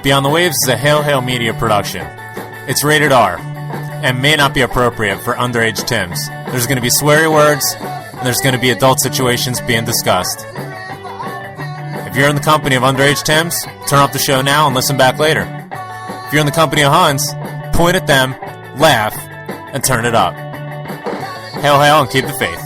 Beyond the Waves is a Hail Hail Media production. It's rated R, and may not be appropriate for underage Tims. There's going to be sweary words, and there's going to be adult situations being discussed. If you're in the company of underage Tims, turn off the show now and listen back later. If you're in the company of Huns, point at them, laugh, and turn it up. Hail hail and keep the faith.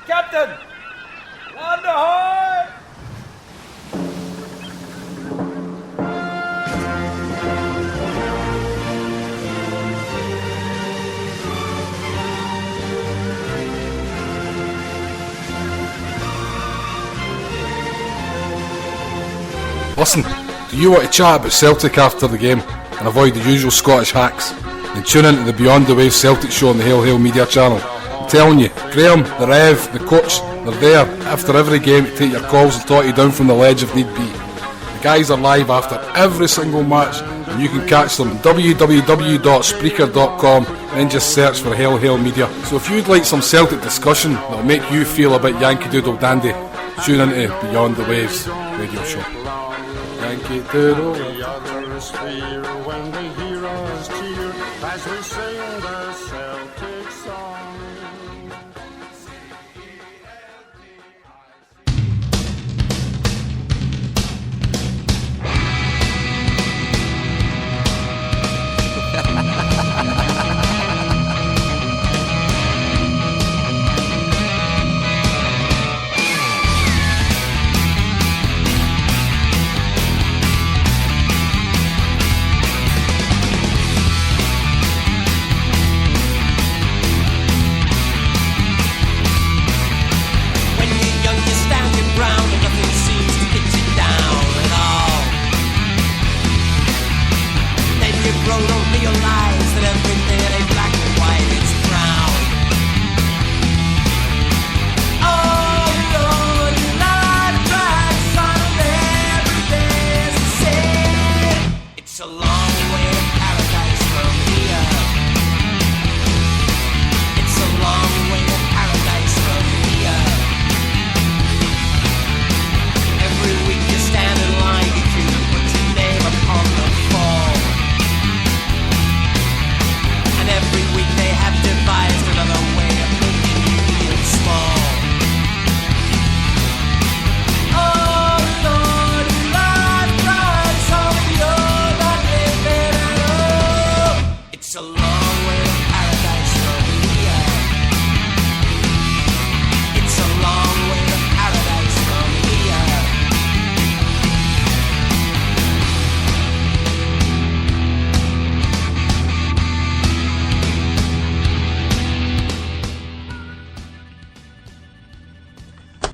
Captain! Land ahoy! Listen, do you want to chat about Celtic after the game and avoid the usual Scottish hacks? Then tune into the Beyond the Waves Celtic show on the Hail Hail Media channel. I'm telling you, Graham, the Rev, the coach, they're there after every game to take your calls and talk you down from the ledge if need be. The guys are live after every single match, and you can catch them at www.spreaker.com and then just search for Hail Hail Media. So if you'd like some Celtic discussion that'll make you feel a bit Yankee Doodle Dandy, tune into Beyond the Waves radio show. Yankee Doodle. The atmosphere when they hear us cheer as we sing the Celtic song.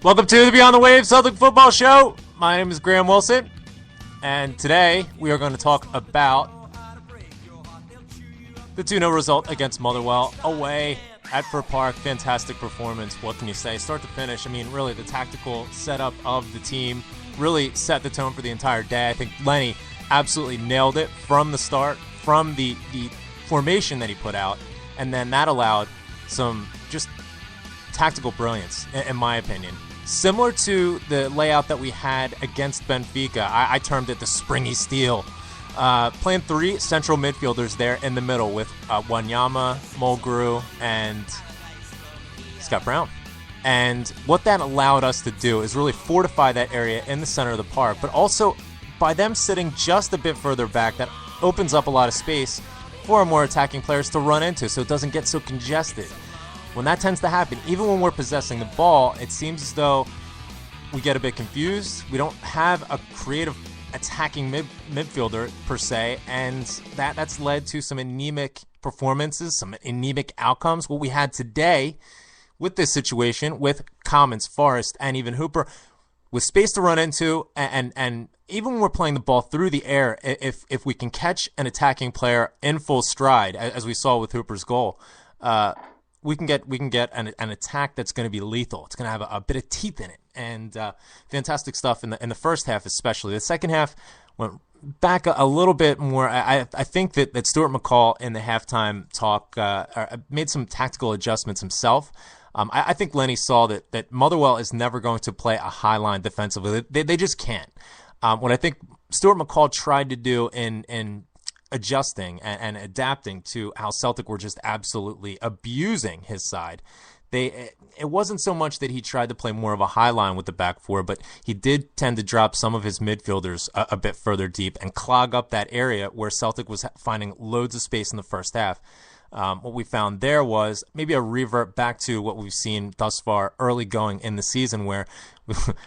Welcome to the Beyond the Waves Celtic Football Show. My name is Graham Wilson, and today we are going to talk about the 2-0 result against Motherwell away at Fir Park. Fantastic performance. What can you say? Start to finish, I mean, really the tactical setup of the team really set the tone for the entire day. I think Lenny absolutely nailed it from the start, from the formation that he put out, and then that allowed some just tactical brilliance, in my opinion. Similar to the layout that we had against Benfica, I termed it the springy steel. Playing 3 central midfielders there in the middle with Wanyama, Mulgrew, and Scott Brown. And what that allowed us to do is really fortify that area in the center of the park, but also by them sitting just a bit further back, that opens up a lot of space for our more attacking players to run into so it doesn't get so congested. When that tends to happen, even when we're possessing the ball, it seems as though we get a bit confused. We don't have a creative attacking midfielder per se, and that's led to some anemic performances, some anemic outcomes. What we had today with this situation with Commons, Forrest, and even Hooper, with space to run into, and even when we're playing the ball through the air, if we can catch an attacking player in full stride, as we saw with Hooper's goal, we can get an attack that's going to be lethal. It's going to have a bit of teeth in it, and fantastic stuff in the first half, especially. The second half went back a little bit more. I think that Stuart McCall in the halftime talk made some tactical adjustments himself. I think Lenny saw that Motherwell is never going to play a high line defensively. They just can't. What I think Stuart McCall tried to do in adjusting and adapting to how Celtic were just absolutely abusing his side. It wasn't so much that he tried to play more of a high line with the back four, but he did tend to drop some of his midfielders a bit further deep and clog up that area where Celtic was finding loads of space in the first half. What we found there was maybe a revert back to what we've seen thus far early going in the season, where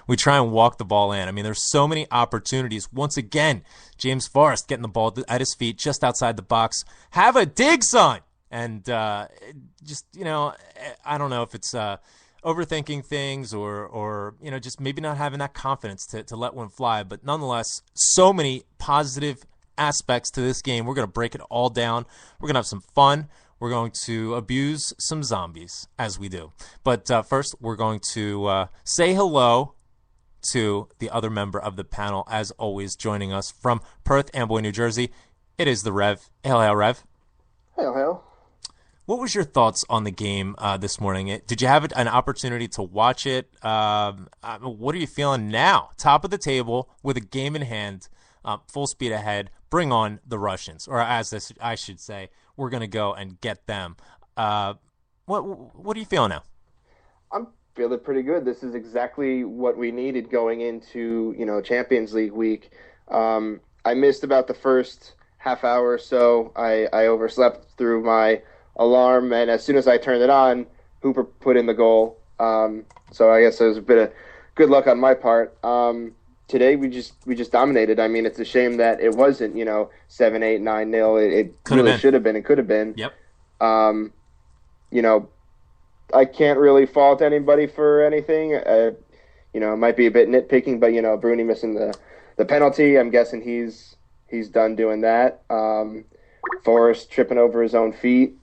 we try and walk the ball in. I mean, there's so many opportunities. Once again, James Forrest getting the ball at his feet just outside the box. Have a dig, son! And just, I don't know if it's overthinking things or just maybe not having that confidence to let one fly. But nonetheless, so many positive aspects to this game. We're going to break it all down. We're going to have some fun. We're going to abuse some zombies, as we do. But first, we're going to say hello to the other member of the panel, as always, joining us from Perth Amboy, New Jersey. It is the Rev. Hail, Rev. Hail. What was your thoughts on the game this morning? Did you have an opportunity to watch it? What are you feeling now? Top of the table with a game in hand, full speed ahead. Bring on the Russians, or as I should say, we're going to go and get them. What are you feeling now? I'm feeling pretty good. This is exactly what we needed going into Champions League week. I missed about the first half hour or so. I overslept through my alarm, and as soon as I turned it on, Hooper put in the goal. So I guess it was a bit of good luck on my part. Today we just dominated. I mean, it's a shame that it wasn't 7-8, 9-0. It really should have been. It could have been. Yep. I can't really fault anybody for anything. It might be a bit nitpicking, but Bruni missing the penalty. I'm guessing he's done doing that. Forrest tripping over his own feet.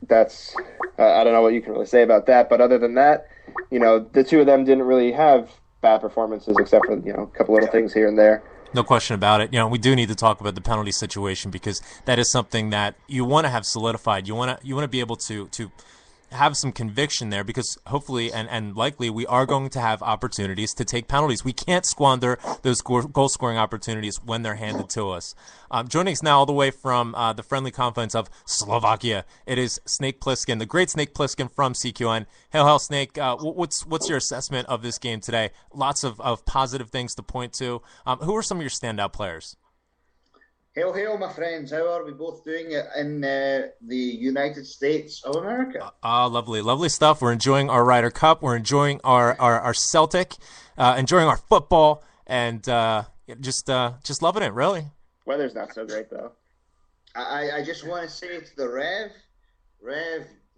That's I don't know what you can really say about that. But other than that, the two of them didn't really have bad performances, except for a couple little things here and there. No question about it. We do need to talk about the penalty situation, because that is something that you want to have solidified. You want to be able to have some conviction there, because hopefully and likely we are going to have opportunities to take penalties. We can't squander those goal-scoring opportunities when they're handed to us. Joining us now all the way from the friendly confines of Slovakia, it is Snake Plissken, the great Snake Plissken from CQN. Hail, Snake. What's your assessment of this game today? Lots of positive things to point to. Who are some of your standout players? Hail, my friends. How are we both doing it in the United States of America? Lovely stuff. We're enjoying our Ryder Cup. We're enjoying our Celtic, enjoying our football, and just loving it, really. Weather's not so great, though. I just want to say to the Rev,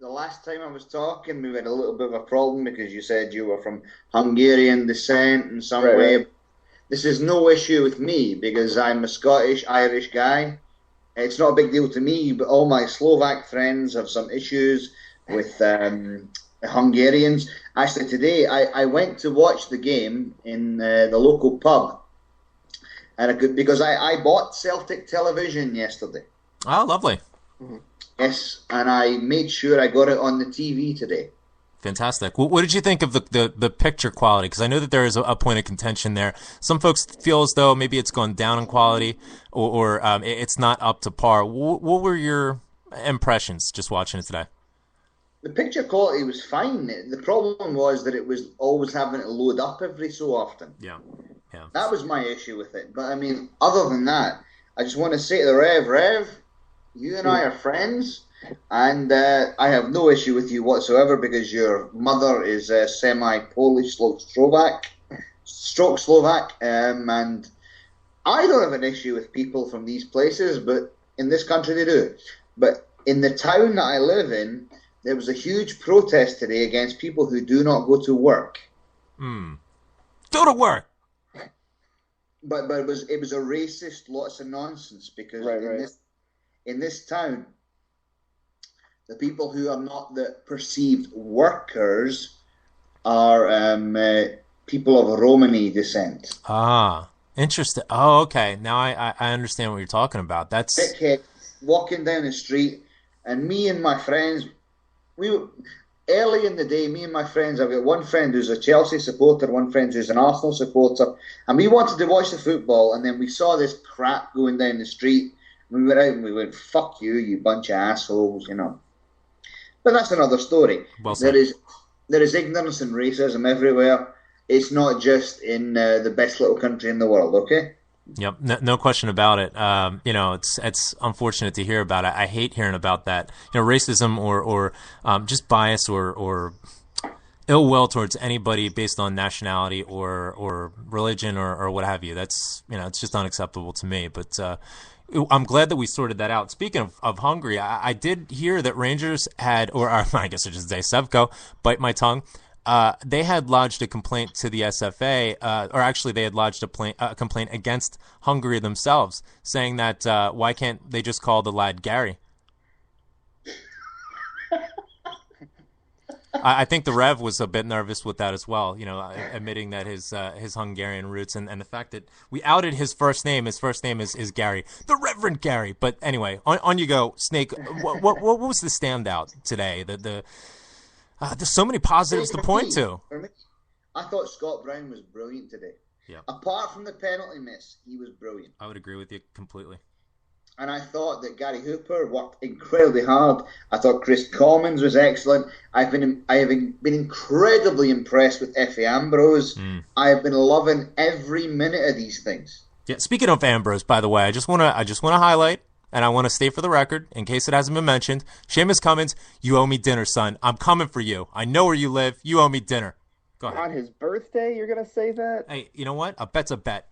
the last time I was talking, we had a little bit of a problem because you said you were from Hungarian descent in some way. Right. This is no issue with me because I'm a Scottish-Irish guy. It's not a big deal to me, but all my Slovak friends have some issues with Hungarians. Actually, today I went to watch the game in the local pub, and because I bought Celtic television yesterday. Oh, lovely. Yes, and I made sure I got it on the TV today. Fantastic. What did you think of the picture quality? Because I know that there is a point of contention there. Some folks feel as though maybe it's gone down in quality or it's not up to par. What were your impressions just watching it today? The picture quality was fine. The problem was that it was always having to load up every so often. Yeah. That was my issue with it. But, I mean, other than that, I just want to say to the Rev, you and I are friends. And I have no issue with you whatsoever because your mother is semi-Polish Slovak, and I don't have an issue with people from these places, but in this country they do. But in the town that I live in, there was a huge protest today against people who do not go to work. Go to work. But it was a racist, lots of nonsense because in this town, the people who are not the perceived workers are people of Romani descent. Ah, interesting. Oh, okay. Now I understand what you're talking about. That's Dickhead walking down the street, and me and my friends, early in the day, me and my friends, I've got one friend who's a Chelsea supporter, one friend who's an Arsenal supporter, and we wanted to watch the football, and then we saw this crap going down the street, and we went out and we went, fuck you, you bunch of assholes, But that's another story. Well said. There is ignorance and racism everywhere. It's not just in the best little country in the world, okay? Yep, no question about it. It's unfortunate to hear about it. I hate hearing about that. Racism or just bias or ill will towards anybody based on nationality or religion or what have you. That's it's just unacceptable to me. But I'm glad that we sorted that out. Speaking of Hungary, I did hear that Rangers had, or I guess I should say Sevco, bite my tongue, they had lodged a complaint to the SFA, or actually they had lodged a complaint against Hungary themselves, saying that why can't they just call the lad Gary? I think the Rev was a bit nervous with that as well, admitting that his Hungarian roots and the fact that we outed his first name. His first name is Gary, the Reverend Gary. But anyway, on you go, Snake. What was the standout today? There's so many positives to point to. For me, I thought Scott Brown was brilliant today. Yeah. Apart from the penalty miss, he was brilliant. I would agree with you completely. And I thought that Gary Hooper worked incredibly hard. I thought Chris Commons was excellent. I have been incredibly impressed with Effie Ambrose. I have been loving every minute of these things. Yeah. Speaking of Ambrose, by the way, I just want to highlight, and I want to state for the record, in case it hasn't been mentioned, Seamus Cummins, you owe me dinner, son. I'm coming for you. I know where you live. You owe me dinner. Go ahead. On his birthday, you're gonna say that? Hey, you know what? A bet's a bet.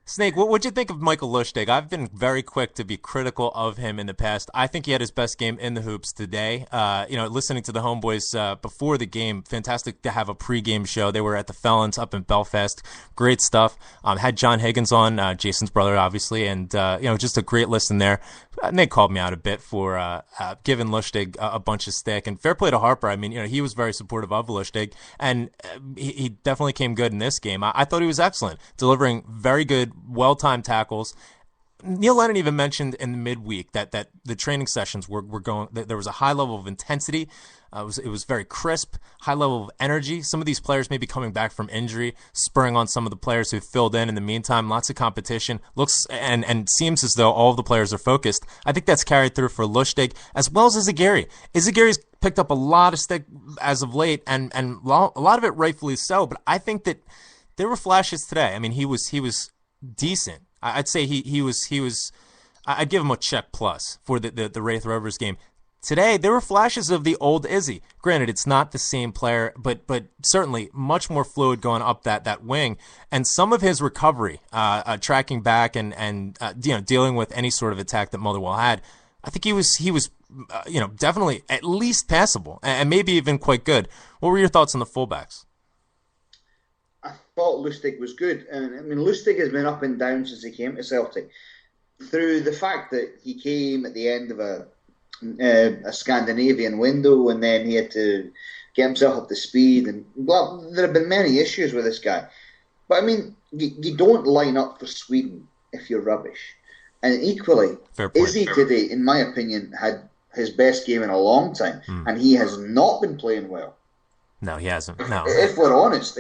Snake, what'd you think of Michael Lustig? I've been very quick to be critical of him in the past. I think he had his best game in the hoops today. Listening to the homeboys before the game, fantastic to have a pregame show. They were at the Felons up in Belfast. Great stuff. Had John Higgins on, Jason's brother, obviously, and just a great listen there. And they called me out a bit for giving Lustig a bunch of stick. And fair play to Harper. I mean, he was very supportive of Lustig, and he definitely came good in this game. I thought he was excellent, delivering very good, well-timed tackles. Neil Lennon even mentioned in the midweek that the training sessions were going. There was a high level of intensity. It was very crisp, high level of energy. Some of these players may be coming back from injury, spurring on some of the players who filled in the meantime. Lots of competition. Looks and seems as though all of the players are focused. I think that's carried through for Lustig as well as Izagiri. Izagiri's picked up a lot of stick as of late, and a lot of it rightfully so. But I think that there were flashes today. I mean, he was decent. I'd say he was. I'd give him a check plus for the Wraith Rovers game. Today, there were flashes of the old Izzy. Granted, it's not the same player, but certainly much more fluid going up that wing. And some of his recovery, tracking back and dealing with any sort of attack that Motherwell had, I think he was definitely at least passable and maybe even quite good. What were your thoughts on the fullbacks? I thought Lustig was good. And I mean, Lustig has been up and down since he came to Celtic. Through the fact that he came at the end of a Scandinavian window, and then he had to get himself up to speed, and there have been many issues with this guy. But I mean, you don't line up for Sweden if you're rubbish. And equally, Izzy today, in my opinion, had his best game in a long time, and he has not been playing well. No, he hasn't. No. If we're honest,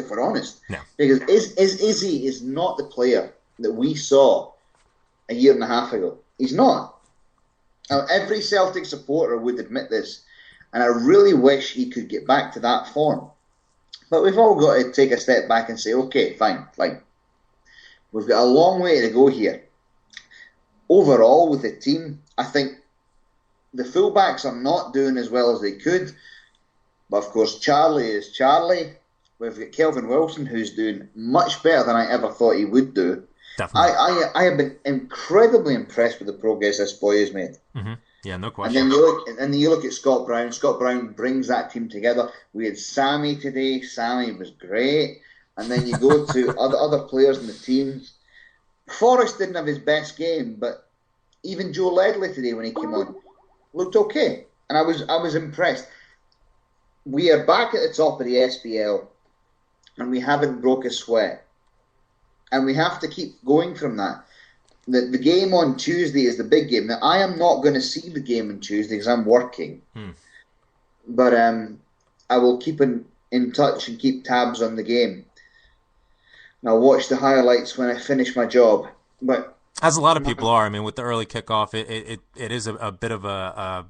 no, because Izzy is not the player that we saw a year and a half ago. He's not. Now, every Celtic supporter would admit this, and I really wish he could get back to that form. But we've all got to take a step back and say, okay, fine. We've got a long way to go here. Overall, with the team, I think the fullbacks are not doing as well as they could. But, of course, Charlie is Charlie. We've got Kelvin Wilson, who's doing much better than I ever thought he would do. Definitely. I have been incredibly impressed with the progress this boy has made. Mm-hmm. Yeah, no question. And then you look at Scott Brown. Scott Brown brings that team together. We had Sammy today. Sammy was great. And then you go to other players in the team. Forrest didn't have his best game, but even Joe Ledley today, when he came on, looked okay. And I was impressed. We are back at the top of the SPL, and we haven't broke a sweat. And we have to keep going from that. The game on Tuesday is the big game. Now, I am not going to see the game on Tuesday because I'm working. But I will keep in touch and keep tabs on the game. And I'll watch the highlights when I finish my job. But as a lot of people are, I mean, with the early kickoff, it is a bit of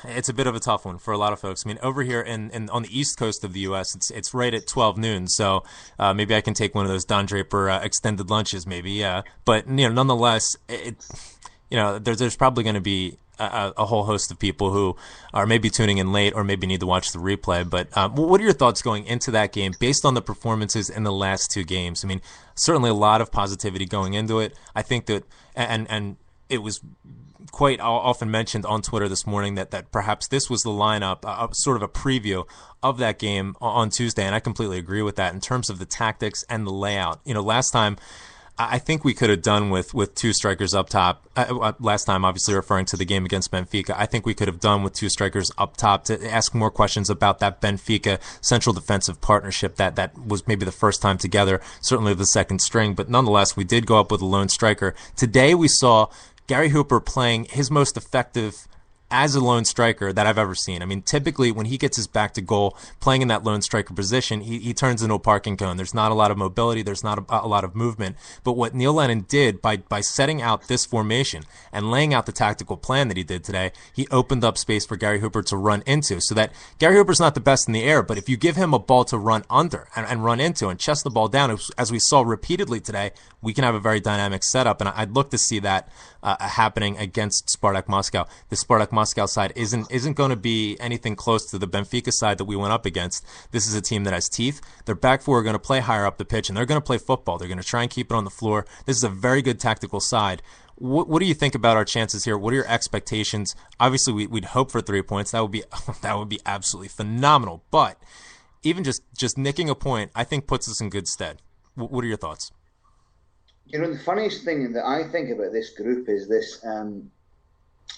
it's a bit of a tough one for a lot of folks. I mean, over here on the East Coast of the U.S., it's right at 12 noon, so maybe I can take one of those Don Draper extended lunches, maybe. Yeah, but nonetheless, there's probably going to be a whole host of people who are maybe tuning in late or maybe need to watch the replay. But what are your thoughts going into that game based on the performances in the last two games? I mean, certainly a lot of positivity going into it. I think that and it was quite often mentioned on Twitter this morning that perhaps this was the lineup, sort of a preview of that game on Tuesday, and I completely agree with that in terms of the tactics and the layout. Last time, I think we could have done with two strikers up top. Last time, obviously referring to the game against Benfica, I think we could have done with two strikers up top to ask more questions about that Benfica central defensive partnership that was maybe the first time together, certainly the second string, but nonetheless, we did go up with a lone striker. Today, we saw Gary Hooper playing his most effective as a lone striker that I've ever seen. I mean, typically when he gets his back to goal, playing in that lone striker position, he turns into a parking cone. There's not a lot of mobility. There's not a lot of movement. But what Neil Lennon did by setting out this formation and laying out the tactical plan that he did today, he opened up space for Gary Hooper to run into, so that Gary Hooper's not the best in the air, but if you give him a ball to run under and run into and chest the ball down, as we saw repeatedly today, we can have a very dynamic setup, and I'd look to see that happening against Spartak Moscow. The Spartak Moscow side isn't going to be anything close to the Benfica side that we went up against. This is a team that has teeth. Their back four are going to play higher up the pitch, and they're going to play football. They're going to try and keep it on the floor. This is a very good tactical side. What do you think about our chances here? What are your expectations? Obviously, we'd hope for 3 points. That would be absolutely phenomenal. But even just nicking a point, I think puts us in good stead. What are your thoughts? The funniest thing that I think about this group is this.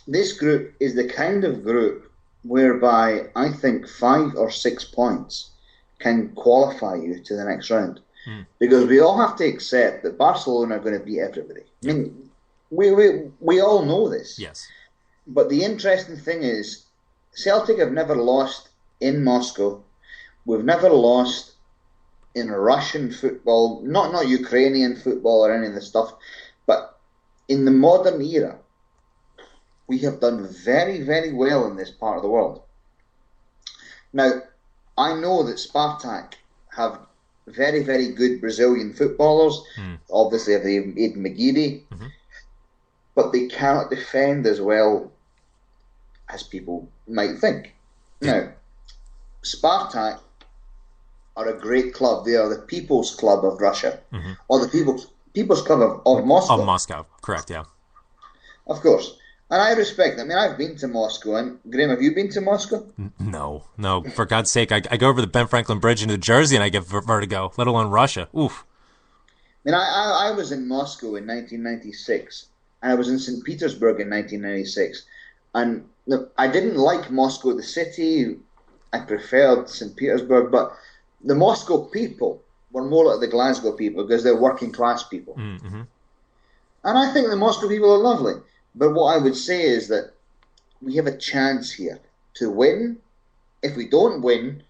This group is the kind of group whereby I think 5 or 6 points can qualify you to the next round. Because we all have to accept that Barcelona are going to beat everybody. I mean, we all know this. Yes. But the interesting thing is, Celtic have never lost in Moscow. We've never lost in Russian football, not Ukrainian football or any of this stuff, but in the modern era, we have done very, very well in this part of the world. Now, I know that Spartak have very, very good Brazilian footballers. Obviously, they have Aiden McGeady, but they cannot defend as well as people might think. Now, Spartak are a great club. They are the People's Club of Russia, or the People's Club of Moscow. Of Moscow, correct, yeah. Of course. And I respect them. I mean, I've been to Moscow. And Graham, have you been to Moscow? No. For God's sake, I go over the Ben Franklin Bridge in New Jersey and I get vertigo, let alone Russia. Oof. I mean, I was in Moscow in 1996, and I was in St. Petersburg in 1996. And look, I didn't like Moscow, the city. I preferred St. Petersburg, but the Moscow people were more like the Glasgow people because they're working class people. And I think the Moscow people are lovely. But what I would say is that we have a chance here to win. If we don't win,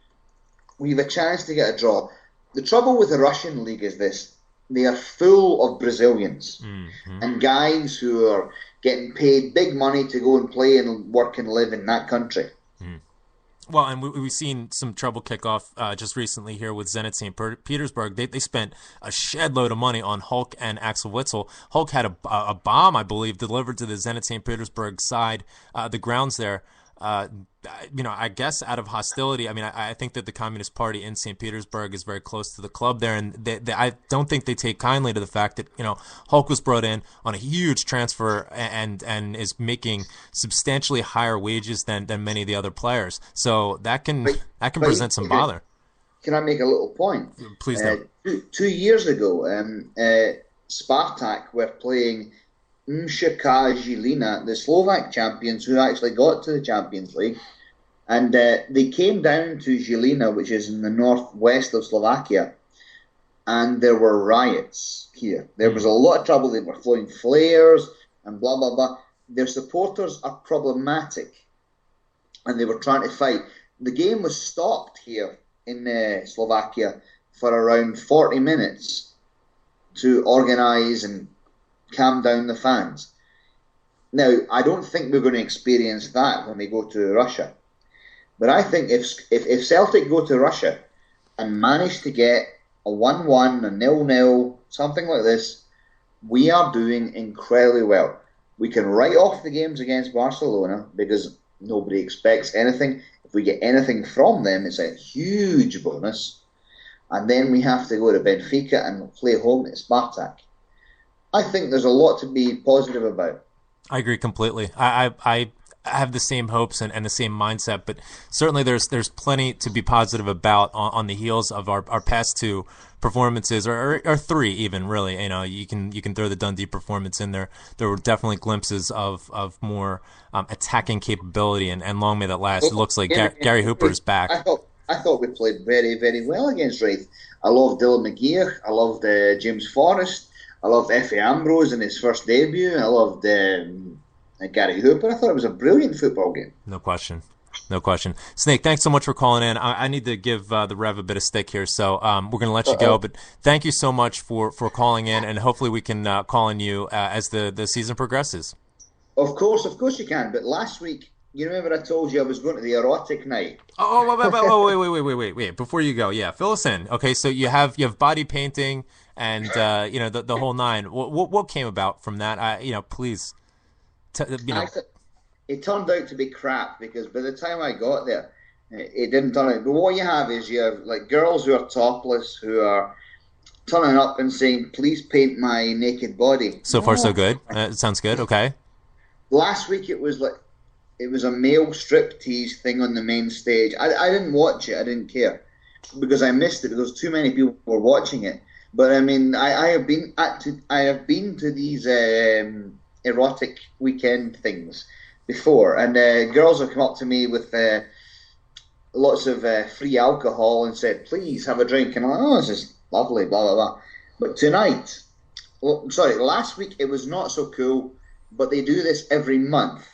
we have a chance to get a draw. The trouble with the Russian league is this. They are full of Brazilians and guys who are getting paid big money to go and play and work and live in that country. Well, and we've seen some trouble kick off just recently here with Zenit St. Petersburg. They spent a shed load of money on Hulk and Axel Witsel. Hulk had a bomb, I believe, delivered to the Zenit St. Petersburg side, the grounds there. I guess out of hostility. I mean, I think that the Communist Party in St. Petersburg is very close to the club there, and I don't think they take kindly to the fact that Hulk was brought in on a huge transfer and is making substantially higher wages than many of the other players. So that can present some bother. Can I make a little point? Please do. 2 years ago, Spartak were playing Mshka Žilina, the Slovak champions who actually got to the Champions League, and they came down to Žilina, which is in the northwest of Slovakia, and there were riots here. There was a lot of trouble. They were throwing flares and blah, blah, blah. Their supporters are problematic, and they were trying to fight. The game was stopped here in Slovakia for around 40 minutes to organise and calm down the fans. Now, I don't think we're going to experience that when we go to Russia. But I think if Celtic go to Russia and manage to get a 1-1, a 0-0, something like this, we are doing incredibly well. We can write off the games against Barcelona because nobody expects anything. If we get anything from them, it's a huge bonus. And then we have to go to Benfica and play home at Spartak. I think there's a lot to be positive about. I agree completely. I have the same hopes and the same mindset, but certainly there's plenty to be positive about on the heels of our past two performances, or three even, really. You know, you can throw the Dundee performance in there. There were definitely glimpses of more attacking capability, and long may that last. It looks like Gary Hooper is back. I thought we played very, very well against Wraith. I loved Dylan McGeer. I loved James Forrest. I loved Effie Ambrose in his first debut. I loved Gary Hooper. I thought it was a brilliant football game. No question. No question. Snake, thanks so much for calling in. I need to give the Rev a bit of stick here, so we're going to let you go. But thank you so much for calling in, and hopefully we can call on you as the season progresses. Of course you can. But last week, you remember I told you I was going to the erotic night. Wait. Before you go, yeah, fill us in. Okay, so you have body painting and the whole nine. What came about from that? Please. It turned out to be crap, because by the time I got there, it didn't turn out. But what you have is you have like girls who are topless, who are turning up and saying, "Please paint my naked body." So far, so good. Sounds good. Okay. Last week it was a male striptease thing on the main stage. I didn't watch it. I didn't care because I missed it because too many people were watching it. But I mean, I have been to these erotic weekend things before, and girls have come up to me with lots of free alcohol and said, "Please have a drink," and I'm like, "Oh, this is lovely," blah blah blah. But last week it was not so cool, but they do this every month.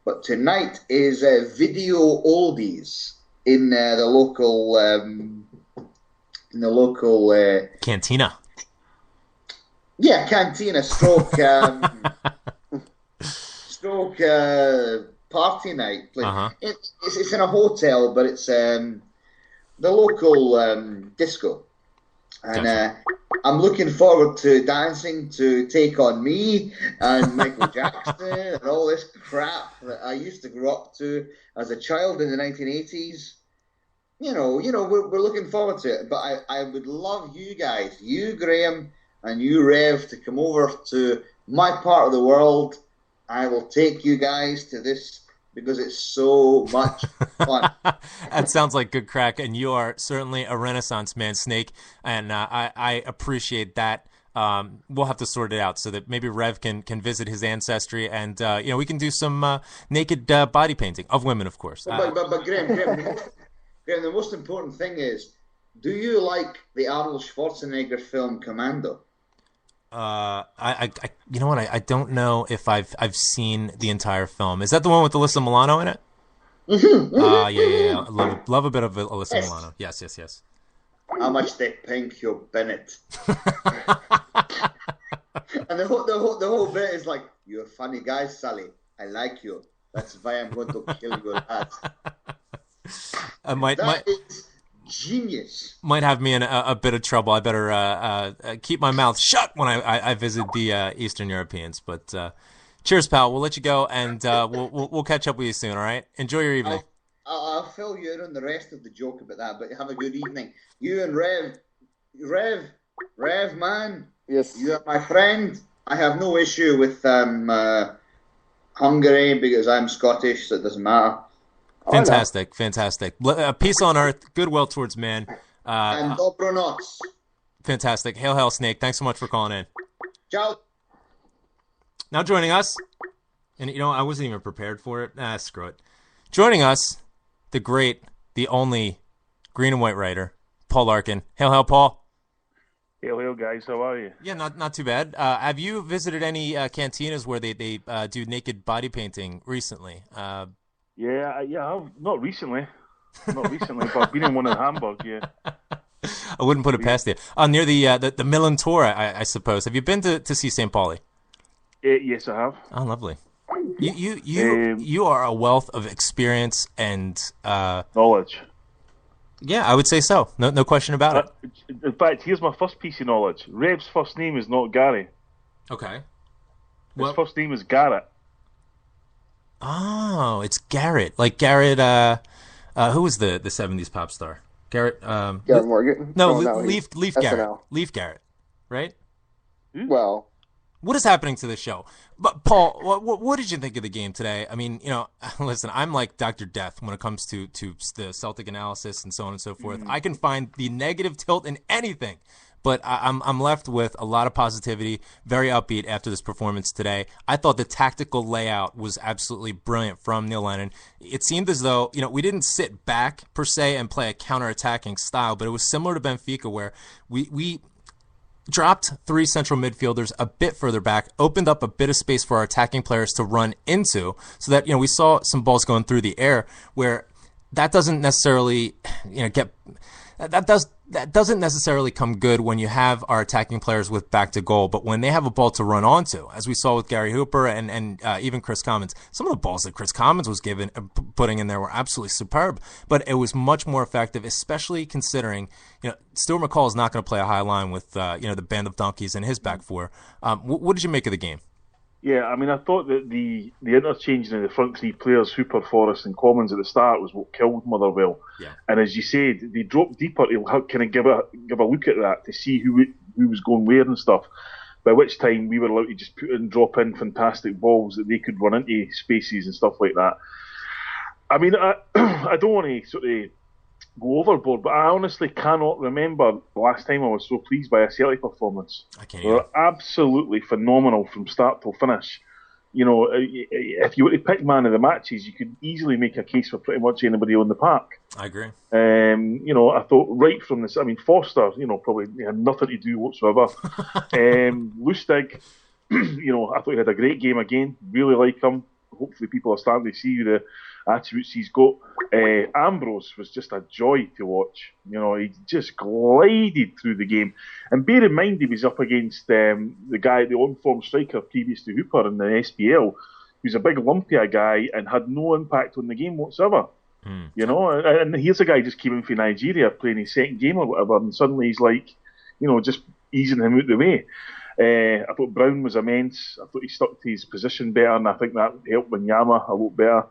But tonight is video oldies in the local cantina. Yeah, cantina stroke party night. Uh-huh. It's in a hotel, but it's the local disco, and I'm looking forward to dancing to Take On Me and Michael Jackson and all this crap that I used to grow up to as a child in the 1980s. We're looking forward to it. But I would love you guys, you Graham and you Rev, to come over to my part of the world. I will take you guys to this because it's so much fun. That sounds like good crack, and you are certainly a Renaissance man, Snake, and I appreciate that. We'll have to sort it out so that maybe Rev can visit his ancestry, and we can do some naked body painting of women, of course. But Graham, the most important thing is, do you like the Arnold Schwarzenegger film Commando? I you know what? I don't know if I've seen the entire film. Is that the one with Alyssa Milano in it? Yeah. Love a bit of Alyssa Milano. Yes. How much they pink your Bennett. And the whole bit is like, "You're a funny guy, Sally. I like you. That's why I'm going to kill your dad." That is genius. Might have me in a bit of trouble. I better keep my mouth shut when I visit the Eastern Europeans. But cheers, pal. We'll let you go, and we'll catch up with you soon. All right. Enjoy your evening. I'll fill you in on the rest of the joke about that. But have a good evening. You and Rev, man. Yes. You are my friend. I have no issue with Hungary because I'm Scottish, so it doesn't matter. Fantastic. Peace on earth, goodwill towards man. And dobro noc. Fantastic. Hail, Snake. Thanks so much for calling in. Ciao. Now joining us, and I wasn't even prepared for it. Screw it. Joining us, the great, the only green and white writer, Paul Larkin. Hail, Paul. Hail, guys. How are you? Yeah, not too bad. Have you visited any cantinas where they do naked body painting recently? Yeah, I've not recently, but I've been in one in Hamburg. Yeah, I wouldn't put it past you. Near the Milan Tour, I suppose. Have you been to see St. Pauli? Yes, I have. Oh, lovely. You are a wealth of experience and knowledge. Yeah, I would say so. No question about it. In fact, here's my first piece of knowledge. Rev's first name is not Gary. Okay. His first name is Garrett. Oh, it's Garrett. Like Garrett, who was the 70s pop star? Garrett, Garrett Morgan? No, Leaf Garrett. Leaf Garrett, right? Well, What is happening to the show? But Paul, what did you think of the game today? I mean, listen, I'm like Dr. Death when it comes to the Celtic analysis and so on and so forth. I can find the negative tilt in anything, but I'm left with a lot of positivity, very upbeat after this performance today. I thought the tactical layout was absolutely brilliant from Neil Lennon. It seemed as though, we didn't sit back per se and play a counter-attacking style, but it was similar to Benfica where we dropped three central midfielders a bit further back, opened up a bit of space for our attacking players to run into, so that we saw some balls going through the air where that doesn't necessarily that doesn't necessarily come good when you have our attacking players with back to goal, but when they have a ball to run onto, as we saw with Gary Hooper and even Chris Commons, some of the balls that Chris Commons was putting in there were absolutely superb, but it was much more effective, especially considering, Stuart McCall is not going to play a high line with, the band of donkeys in his back four. What did you make of the game? Yeah, I mean, I thought that the interchanging of the front three players, Hooper, Forrest and Commons at the start, was what killed Motherwell. Yeah. And as you said, they dropped deeper to kind of give a look at that to see who was going where and stuff. By which time we were allowed to just drop in fantastic balls that they could run into spaces and stuff like that. I mean, I don't want to sort of go overboard, but I honestly cannot remember the last time I was so pleased by a Celtic performance. They were absolutely phenomenal from start till finish. If you were to pick man of the matches, you could easily make a case for pretty much anybody on the park. I agree. I thought right from this, Foster, probably had nothing to do whatsoever. Lustig, I thought he had a great game again. Really like him. Hopefully people are starting to see the attributes he's got. Ambrose was just a joy to watch. He just glided through the game. And bear in mind, he was up against the on-form striker previous to Hooper in the SPL, who's a big lumpy guy and had no impact on the game whatsoever. And here's a guy just came in from Nigeria playing his second game or whatever, and suddenly he's like, just easing him out the way. I thought Brown was immense. I thought he stuck to his position better, and I think that helped Wanyama a lot better.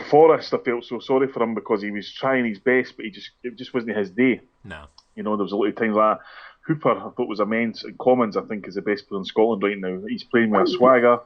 Forrest, I felt so sorry for him because he was trying his best, but it just wasn't his day. No. There was a lot of times like that. Hooper, I thought was immense, and Commons, I think, is the best player in Scotland right now. He's playing with a swagger,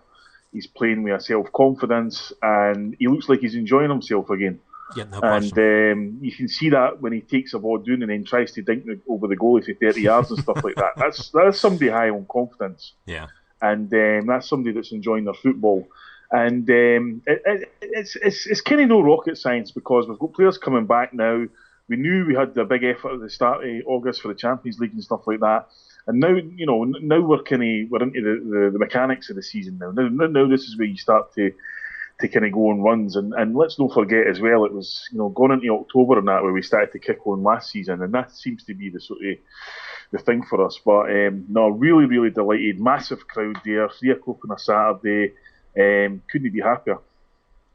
he's playing with a self-confidence, and he looks like he's enjoying himself again. Yeah, no question. And you can see that when he takes a ball down and then tries to dink over the goalie for 30 yards and stuff like that. That's somebody high on confidence. Yeah. And that's somebody that's enjoying their football. And it's kind of no rocket science because we've got players coming back now. We knew we had the big effort at the start of August for the Champions League and stuff like that. And now, now we're into the mechanics of the season now. Now this is where you start to kind of go on runs. And let's not forget as well, it was, going into October and that where we started to kick on last season. And that seems to be the sort of the thing for us. But no, really, really delighted. Massive crowd there, 3:00 on a Saturday. Couldn't be happier.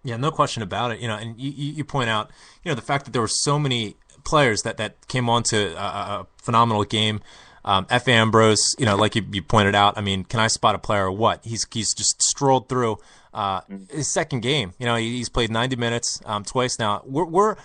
Yeah, no question about it. And you point out, the fact that there were so many players that came on to a phenomenal game. F. Ambrose, like you pointed out, can I spot a player or what? He's just strolled through his second game. He's played 90 minutes twice now. We're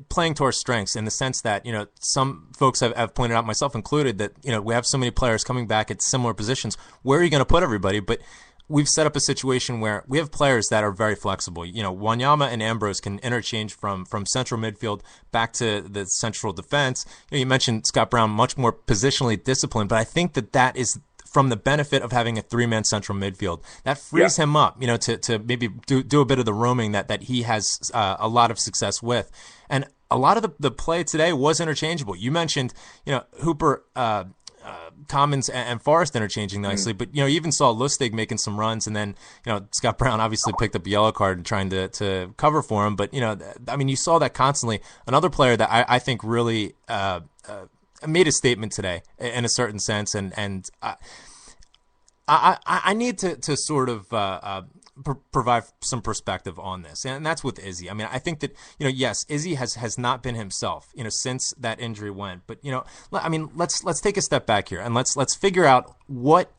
playing to our strengths in the sense that, some folks have pointed out, myself included, that, we have so many players coming back at similar positions. Where are you going to put everybody? But we've set up a situation where we have players that are very flexible. Wanyama and Ambrose can interchange from central midfield back to the central defense. You mentioned Scott Brown, much more positionally disciplined, but I think that is from the benefit of having a three-man central midfield. That frees him up, to maybe do a bit of the roaming that he has a lot of success with. And a lot of the play today was interchangeable. You mentioned, Hooper, Commons and Forrest interchanging nicely, but you even saw Lustig making some runs, and then Scott Brown obviously picked up a yellow card and trying to cover for him. But you saw that constantly. Another player that I think really made a statement today in a certain sense, and I need to sort of provide some perspective on this, and that's with Izzy. I think that yes, Izzy has not been himself since that injury went, but let's take a step back here and let's figure out what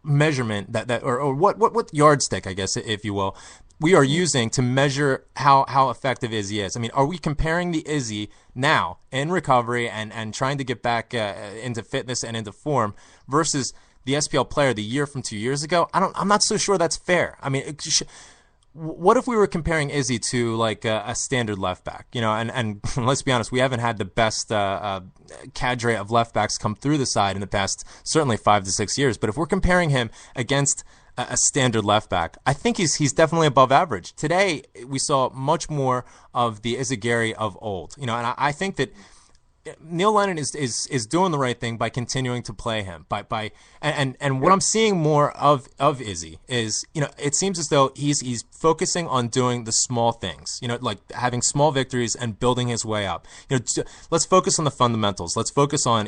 measurement or what yardstick, I guess, if you will, we are using to measure how effective Izzy is. Are we comparing the Izzy now in recovery and trying to get back into fitness and into form versus the SPL player of the year from 2 years ago, I'm not so sure that's fair. I mean, what if we were comparing Izzy to like a standard left back? And let's be honest, we haven't had the best cadre of left backs come through the side in the past certainly 5 to 6 years. But if we're comparing him against a standard left back, I think he's definitely above average. Today we saw much more of the Izagiri of old. And I think that Neil Lennon is doing the right thing by continuing to play him. And what I'm seeing more of Izzy is, it seems as though he's focusing on doing the small things, like having small victories and building his way up. Let's focus on the fundamentals. Let's focus on,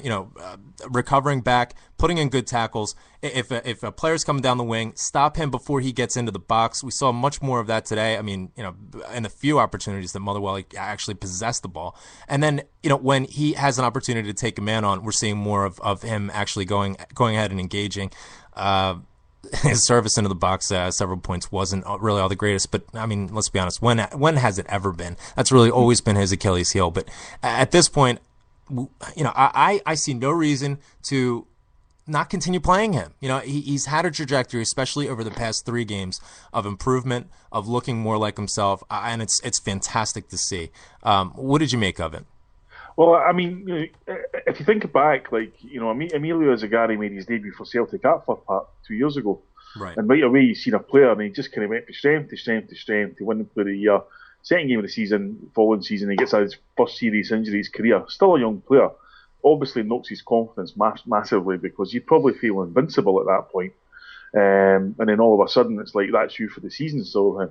recovering back, putting in good tackles. If a player's coming down the wing, stop him before he gets into the box. We saw much more of that today. I mean, in the few opportunities that Motherwell actually possessed the ball. And then, when he has an opportunity to take a man on, we're seeing more of him actually going ahead and engaging. His service into the box several points wasn't really all the greatest, but I mean, let's be honest. When has it ever been? That's really always been his Achilles heel. But at this point, I see no reason to not continue playing him. He's had a trajectory, especially over the past 3 games, of improvement, of looking more like himself, and it's fantastic to see. What did you make of it? Well, I mean, if you think back, Emilio Zagari made his debut for Celtic at Fir Park 2 years ago. Right. And right away you've seen a player, and he just kind of went from strength to strength to strength to win the Player of the Year. Second game of the season, following season, he gets his first serious injury in his career. Still a young player. Obviously knocks his confidence massively, because you'd probably feel invincible at that point. And then all of a sudden it's like, that's you for the season. So,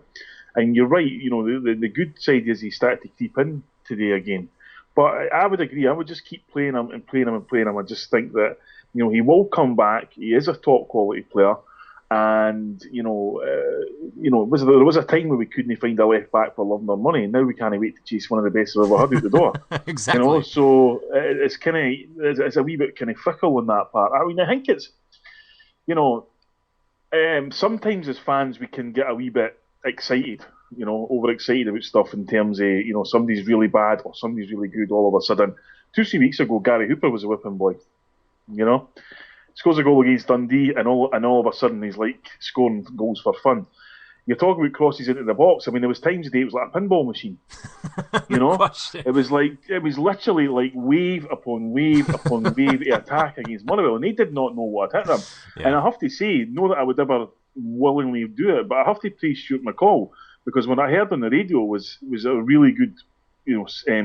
and you're right, the good side is he started to creep in today again. But I would agree. I would just keep playing him and playing him and playing him. I just think that he will come back. He is a top quality player, and there was a time where we couldn't find a left back for love nor money, and now we can't wait to chase one of the best we've ever had out the door. Exactly. So it's a wee bit kind of fickle in that part. I mean, I think it's sometimes as fans we can get a wee bit excited. Overexcited about stuff in terms of, somebody's really bad or somebody's really good all of a sudden. 2-3 weeks ago, Gary Hooper was a whipping boy. Scores a goal against Dundee, and all of a sudden he's like scoring goals for fun. You're talking about crosses into the box. I mean, there was times today it was like a pinball machine. It was literally like wave upon wave upon wave to attack against Motherwell, and they did not know what hit them. Yeah. And I have to say, not that I would ever willingly do it, but I have to praise Stuart McCall, because when I heard on the radio was a really good,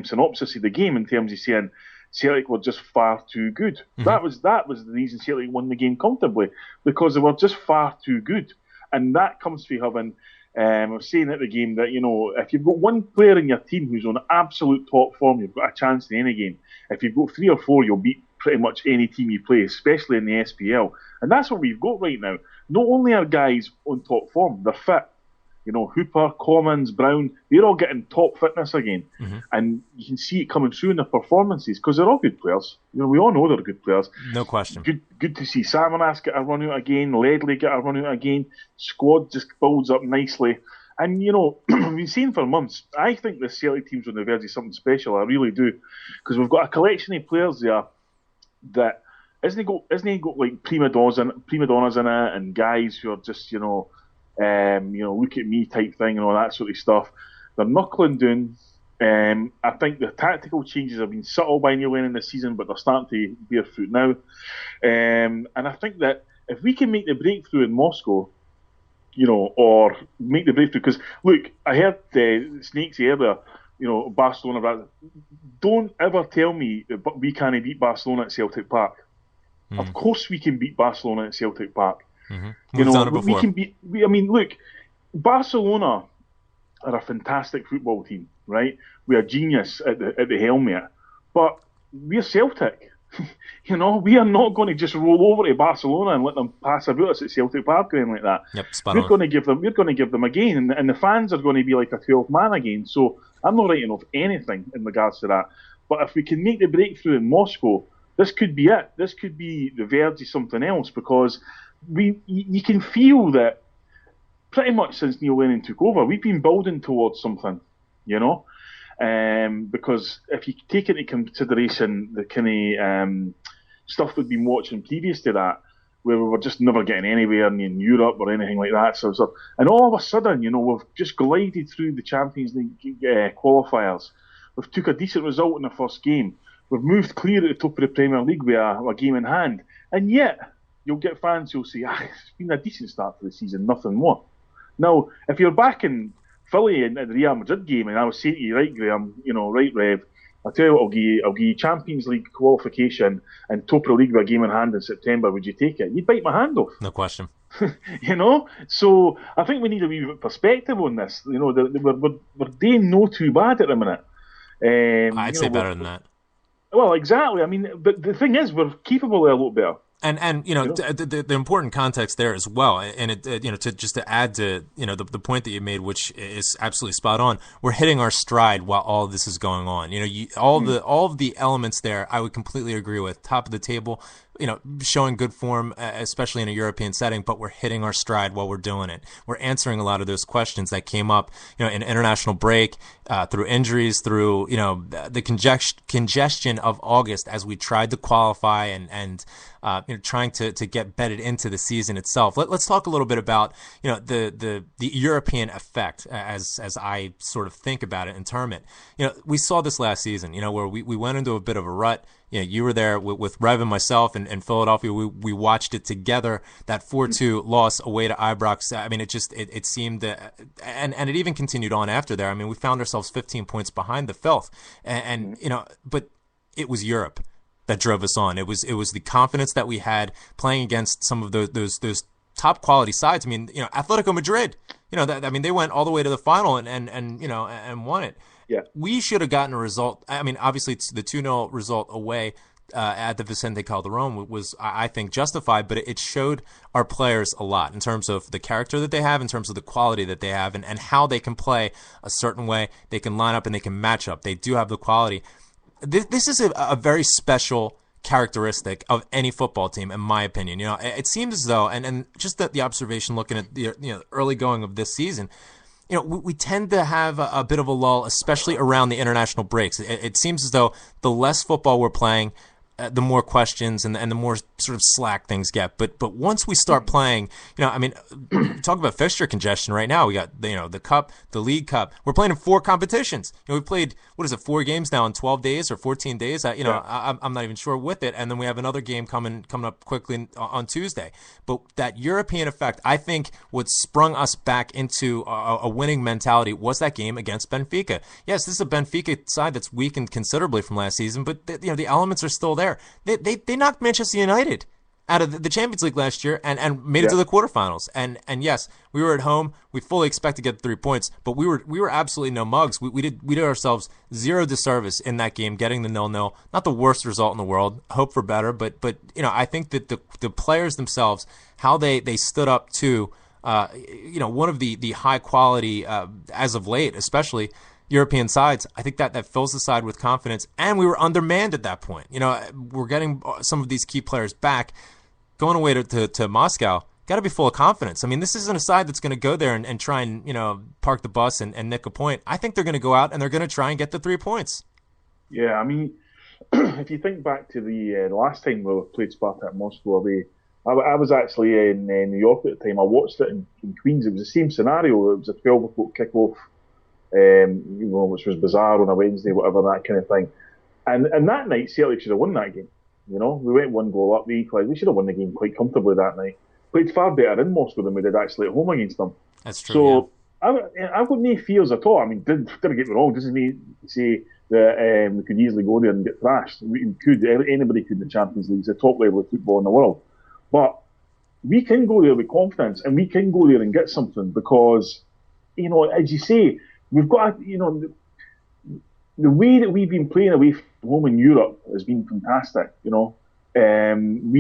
synopsis of the game in terms of saying Celtic were just far too good. Mm-hmm. That was the reason Celtic won the game comfortably, because they were just far too good, and that comes from having. I was saying at the game that if you've got one player in your team who's on absolute top form, you've got a chance in any game. If you've got 3 or 4, you'll beat pretty much any team you play, especially in the SPL, and that's what we've got right now. Not only are guys on top form, they're fit. Hooper, Commons, Brown, they're all getting top fitness again. Mm-hmm. And you can see it coming through in their performances, because they're all good players. We all know they're good players. No question. Good to see Samaras get a run out again, Ledley get a run out again. Squad just builds up nicely. And, we've been saying for months, I think the Celtic team's on the verge of something special. I really do. Because we've got a collection of players there that isn't he got like prima donnas in it, and guys who are just, look at me type thing and all that sort of stuff. They're knuckling down. I think the tactical changes have been subtle by Neil Lennon this season, but they're starting to bear fruit now. And I think that if we can make the breakthrough in Moscow, or make the breakthrough, because look, I heard Snakes earlier, Barcelona. Don't ever tell me that we can't beat Barcelona at Celtic Park. Mm. Of course we can beat Barcelona at Celtic Park. Mm-hmm. We've done it before. We can beat. Look, Barcelona are a fantastic football team, right? We're a genius at the helm here, but we're Celtic. We are not going to just roll over to Barcelona and let them pass about us at Celtic Park or anything like that. Yep, we're going to give them a game, and the fans are going to be like a 12-man again. So I'm not writing off anything in regards to that. But if we can make the breakthrough in Moscow, this could be it. This could be the verge of something else, because you can feel that pretty much since Neil Lennon took over, we've been building towards something, because if you take into consideration the kind of stuff we've been watching previous to that, where we were just never getting anywhere in Europe or anything like that. So, and all of a sudden, we've just glided through the Champions League qualifiers. We've took a decent result in the first game. We've moved clear at the top of the Premier League with a game in hand. And yet, you'll get fans who'll say, it's been a decent start to the season, nothing more. Now, if you're back in Philly in the Real Madrid game, and I was saying to you, right, Graham, right, Rev, I'll tell you what, I'll give you Champions League qualification and top of the league with a game in hand in September. Would you take it? You'd bite my hand off. No question. So I think we need a wee bit of perspective on this. We're doing no too bad at the minute. I'd say better than that. Well, exactly. I mean, but the thing is, we're capable of a lot better. And the important context there as well, and to add to the point that you made, which is absolutely spot on. We're hitting our stride while all of this is going on. All of the elements there, I would completely agree with. Top of the table, showing good form, especially in a European setting, but we're hitting our stride while we're doing it. We're answering a lot of those questions that came up, in international break, through injuries, through, the congestion of August as we tried to qualify and trying to get bedded into the season itself. Let's talk a little bit about, the European effect as I sort of think about it and term it. We saw this last season, where we went into a bit of a rut. You were there with Rev and myself in Philadelphia. We watched it together. That 4-2 loss away to Ibrox. I mean, it seemed, and it even continued on after there. I mean, we found ourselves 15 points behind the filth, and but it was Europe that drove us on. It was the confidence that we had playing against some of those top quality sides. I mean, Atletico Madrid. They went all the way to the final and won it. Yeah. We should have gotten a result. I mean, obviously, it's the 2-0 result away at the Vicente Calderon was, I think, justified, but it showed our players a lot in terms of the character that they have, in terms of the quality that they have, and how they can play a certain way. They can line up and they can match up. They do have the quality. This is a very special characteristic of any football team, in my opinion. It seems as though, and just the observation looking at the early going of this season, we tend to have a bit of a lull, especially around the international breaks. It seems as though the less football we're playing, the more questions and the more sort of slack things get. But once we start playing, talk about fixture congestion right now. We got the Cup, the League Cup. We're playing in 4 competitions. We played 4 games now in 12 days or 14 days. I'm not even sure with it. And then we have another game coming up quickly on Tuesday. But that European effect, I think, what sprung us back into a winning mentality was that game against Benfica. Yes, this is a Benfica side that's weakened considerably from last season, but the elements are still there. They knocked Manchester United out of the Champions League last year and made it to the quarterfinals. And yes, we were at home. We fully expect to get 3 points, but we were absolutely no mugs. We did ourselves zero disservice in that game, getting the 0-0. Not the worst result in the world. Hope for better, but I think that the players themselves, how they stood up to one of the high quality as of late, especially European sides, I think that fills the side with confidence, and we were undermanned at that point. We're getting some of these key players back, going away to Moscow. Got to be full of confidence. I mean, this isn't a side that's going to go there and try and park the bus and nick a point. I think they're going to go out and they're going to try and get the 3 points. Yeah, I mean, if you think back to the last time we played Spartak Moscow away, I was actually in New York at the time. I watched it in Queens. It was the same scenario. It was a 12 o'clock kickoff. Which was bizarre on a Wednesday, whatever, that kind of thing. And that night, Celtic should have won that game. We went 1 goal up, we equalised. We should have won the game quite comfortably that night. Played far better in Moscow than we did actually at home against them. That's true. So I've got no fears at all. I mean, don't get me wrong. This is me say that we could easily go there and get thrashed. Anybody could in the Champions League. It's the top level of football in the world. But we can go there with confidence, and we can go there and get something because, as you say, we've got, the way that we've been playing away from home in Europe has been fantastic, We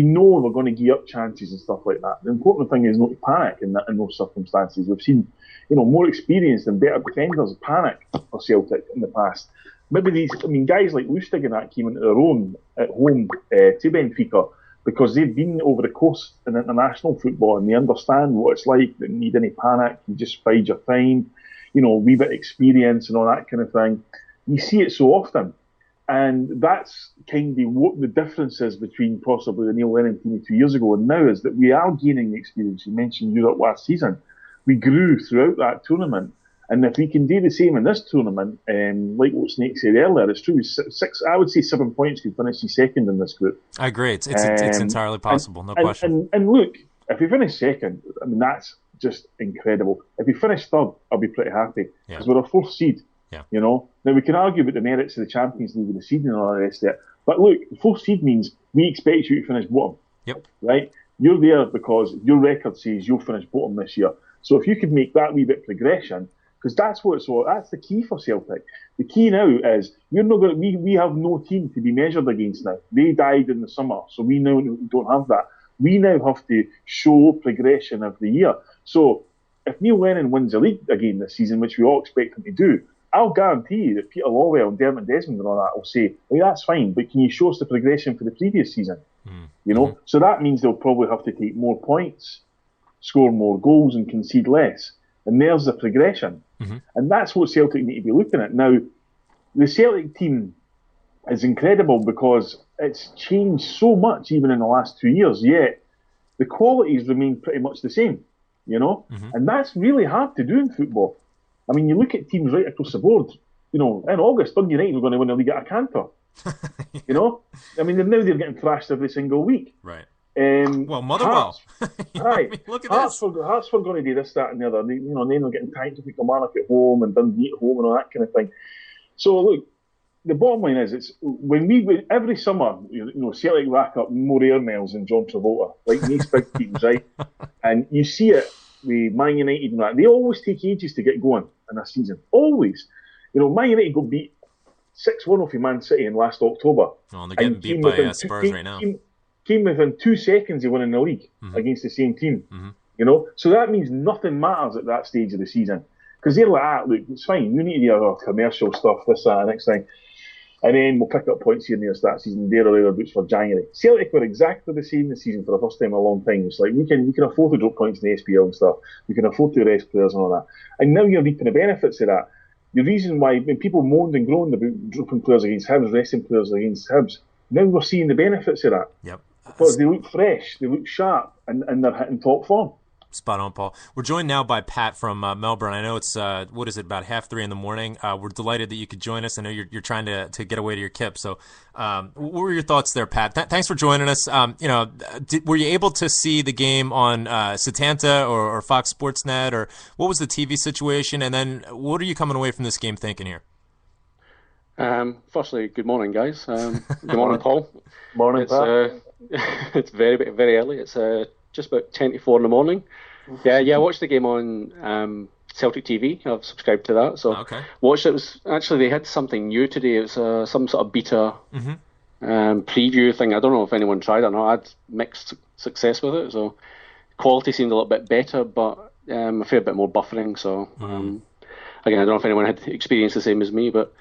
know we're going to give up chances and stuff like that. The important thing is not to panic in those circumstances. We've seen, more experienced and better defenders panic for Celtic in the past. Maybe guys like Lustig and that came into their own at home to Benfica because they've been over the coast in international football and they understand what it's like. They don't need any panic. You just bide your time. Wee bit of experience and all that kind of thing. You see it so often. And that's kind of what the difference is between possibly the Neil Lennon team 2 years ago and now, is that we are gaining the experience. You mentioned Europe last season. We grew throughout that tournament. And if we can do the same in this tournament, like what Snake said earlier, it's true. I would say 7 points could finish you second in this group. I agree. It's entirely possible, no question. And look, if we finish second, I mean, that's just incredible. If we finish third, I'll be pretty happy because we're a fourth seed. Yeah. You know, now we can argue about the merits of the Champions League and the seeding and all the rest of it. But look, the fourth seed means we expect you to finish bottom. Yep. Right? You're there because your record says you'll finish bottom this year. So if you could make that wee bit progression, because that's the key for Celtic. The key now is we have no team to be measured against now. They died in the summer, so we now don't have that. We now have to show progression every year. So if Neil Lennon wins the league again this season, which we all expect him to do, I'll guarantee you that Peter Lawwell and Dermot Desmond and all that will say, well, that's fine, but can you show us the progression for the previous season? You know, so that means they'll probably have to take more points, score more goals and concede less. And there's the progression. And that's what Celtic need to be looking at. Now, the Celtic team is incredible because it's changed so much even in the last 2 years, yet the qualities remain pretty much the same, you know? And that's really hard to do in football. I mean, you look at teams right across the board, you know, in August, Dundee United were going to win the league at a canter. You know? I mean, now they're getting thrashed every single week. Right. Well, Motherwell. Right. I mean, look at Hearts were going to do this, that, and the other. They, you know, then they're getting tied to Kilmarnock at home and Dundee at home and all that kind of thing. So look, the bottom line is, it's when every summer, you know, Celtic rack up more air miles than John Travolta, like these big teams, right? And you see it with Man United and that. They always take ages to get going in a season. Always. You know, Man United got beat 6-1 off Man City in last October. Oh, and they're getting beat by Spurs right now. Came within 2 seconds of winning the league against the same team. You know, so that means nothing matters at that stage of the season because they're like, look, it's fine. You need to do our commercial stuff, this, that, and next thing, and then we'll pick up points here near the start of the season. There or there boots for January. Celtic were exactly the same this season for the first time in a long time. It's like we can afford to drop points in the SPL and stuff. We can afford to rest players and all that. And now you're reaping the benefits of that. The reason why when people moaned and groaned about dropping players against Hibs, resting players against Hibs, now we're seeing the benefits of that. Yep. Because they look fresh, they look sharp, and they're hitting top form. Spot on, Paul. We're joined now by Pat from Melbourne. I know it's, what is it, about 3:30 in the morning. We're delighted that you could join us. I know you're trying to get away to your kip. So what were your thoughts there, Pat? Thanks for joining us. Were you able to see the game on Setanta or Fox Sportsnet, or what was the TV situation? And then what are you coming away from this game thinking here? Firstly, good morning, guys. Good morning, Paul. Morning, Pat. It's very, very early. It's just about 10 to 4 in the morning. Yeah, I watched the game on Celtic TV. I've subscribed to that, so watched it. Was actually, they had something new today. It was some sort of beta preview thing. I don't know if anyone tried it or not. I had mixed success with it, so quality seemed a little bit better, but a fair bit more buffering. So again, I don't know if anyone had experienced the same as me, but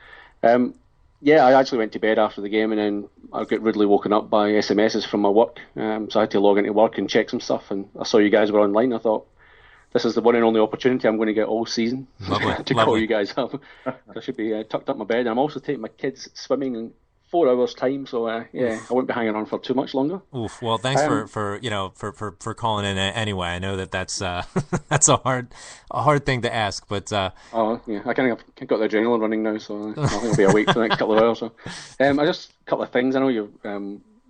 I actually went to bed after the game, and then I got rudely woken up by SMSs from my work. So I had to log into work and check some stuff, and I saw you guys were online. I thought, this is the one and only opportunity I'm going to get all season to call you guys up. I should be tucked up my bed. And I'm also taking my kids swimming in 4 hours time, so I won't be hanging on for too much longer. Oof. Well, thanks for calling in anyway. I know that's that's a hard thing to ask, but I got the adrenaline running now, so I think I'll be awake for the next couple of hours. So, just a couple of things. I know you. I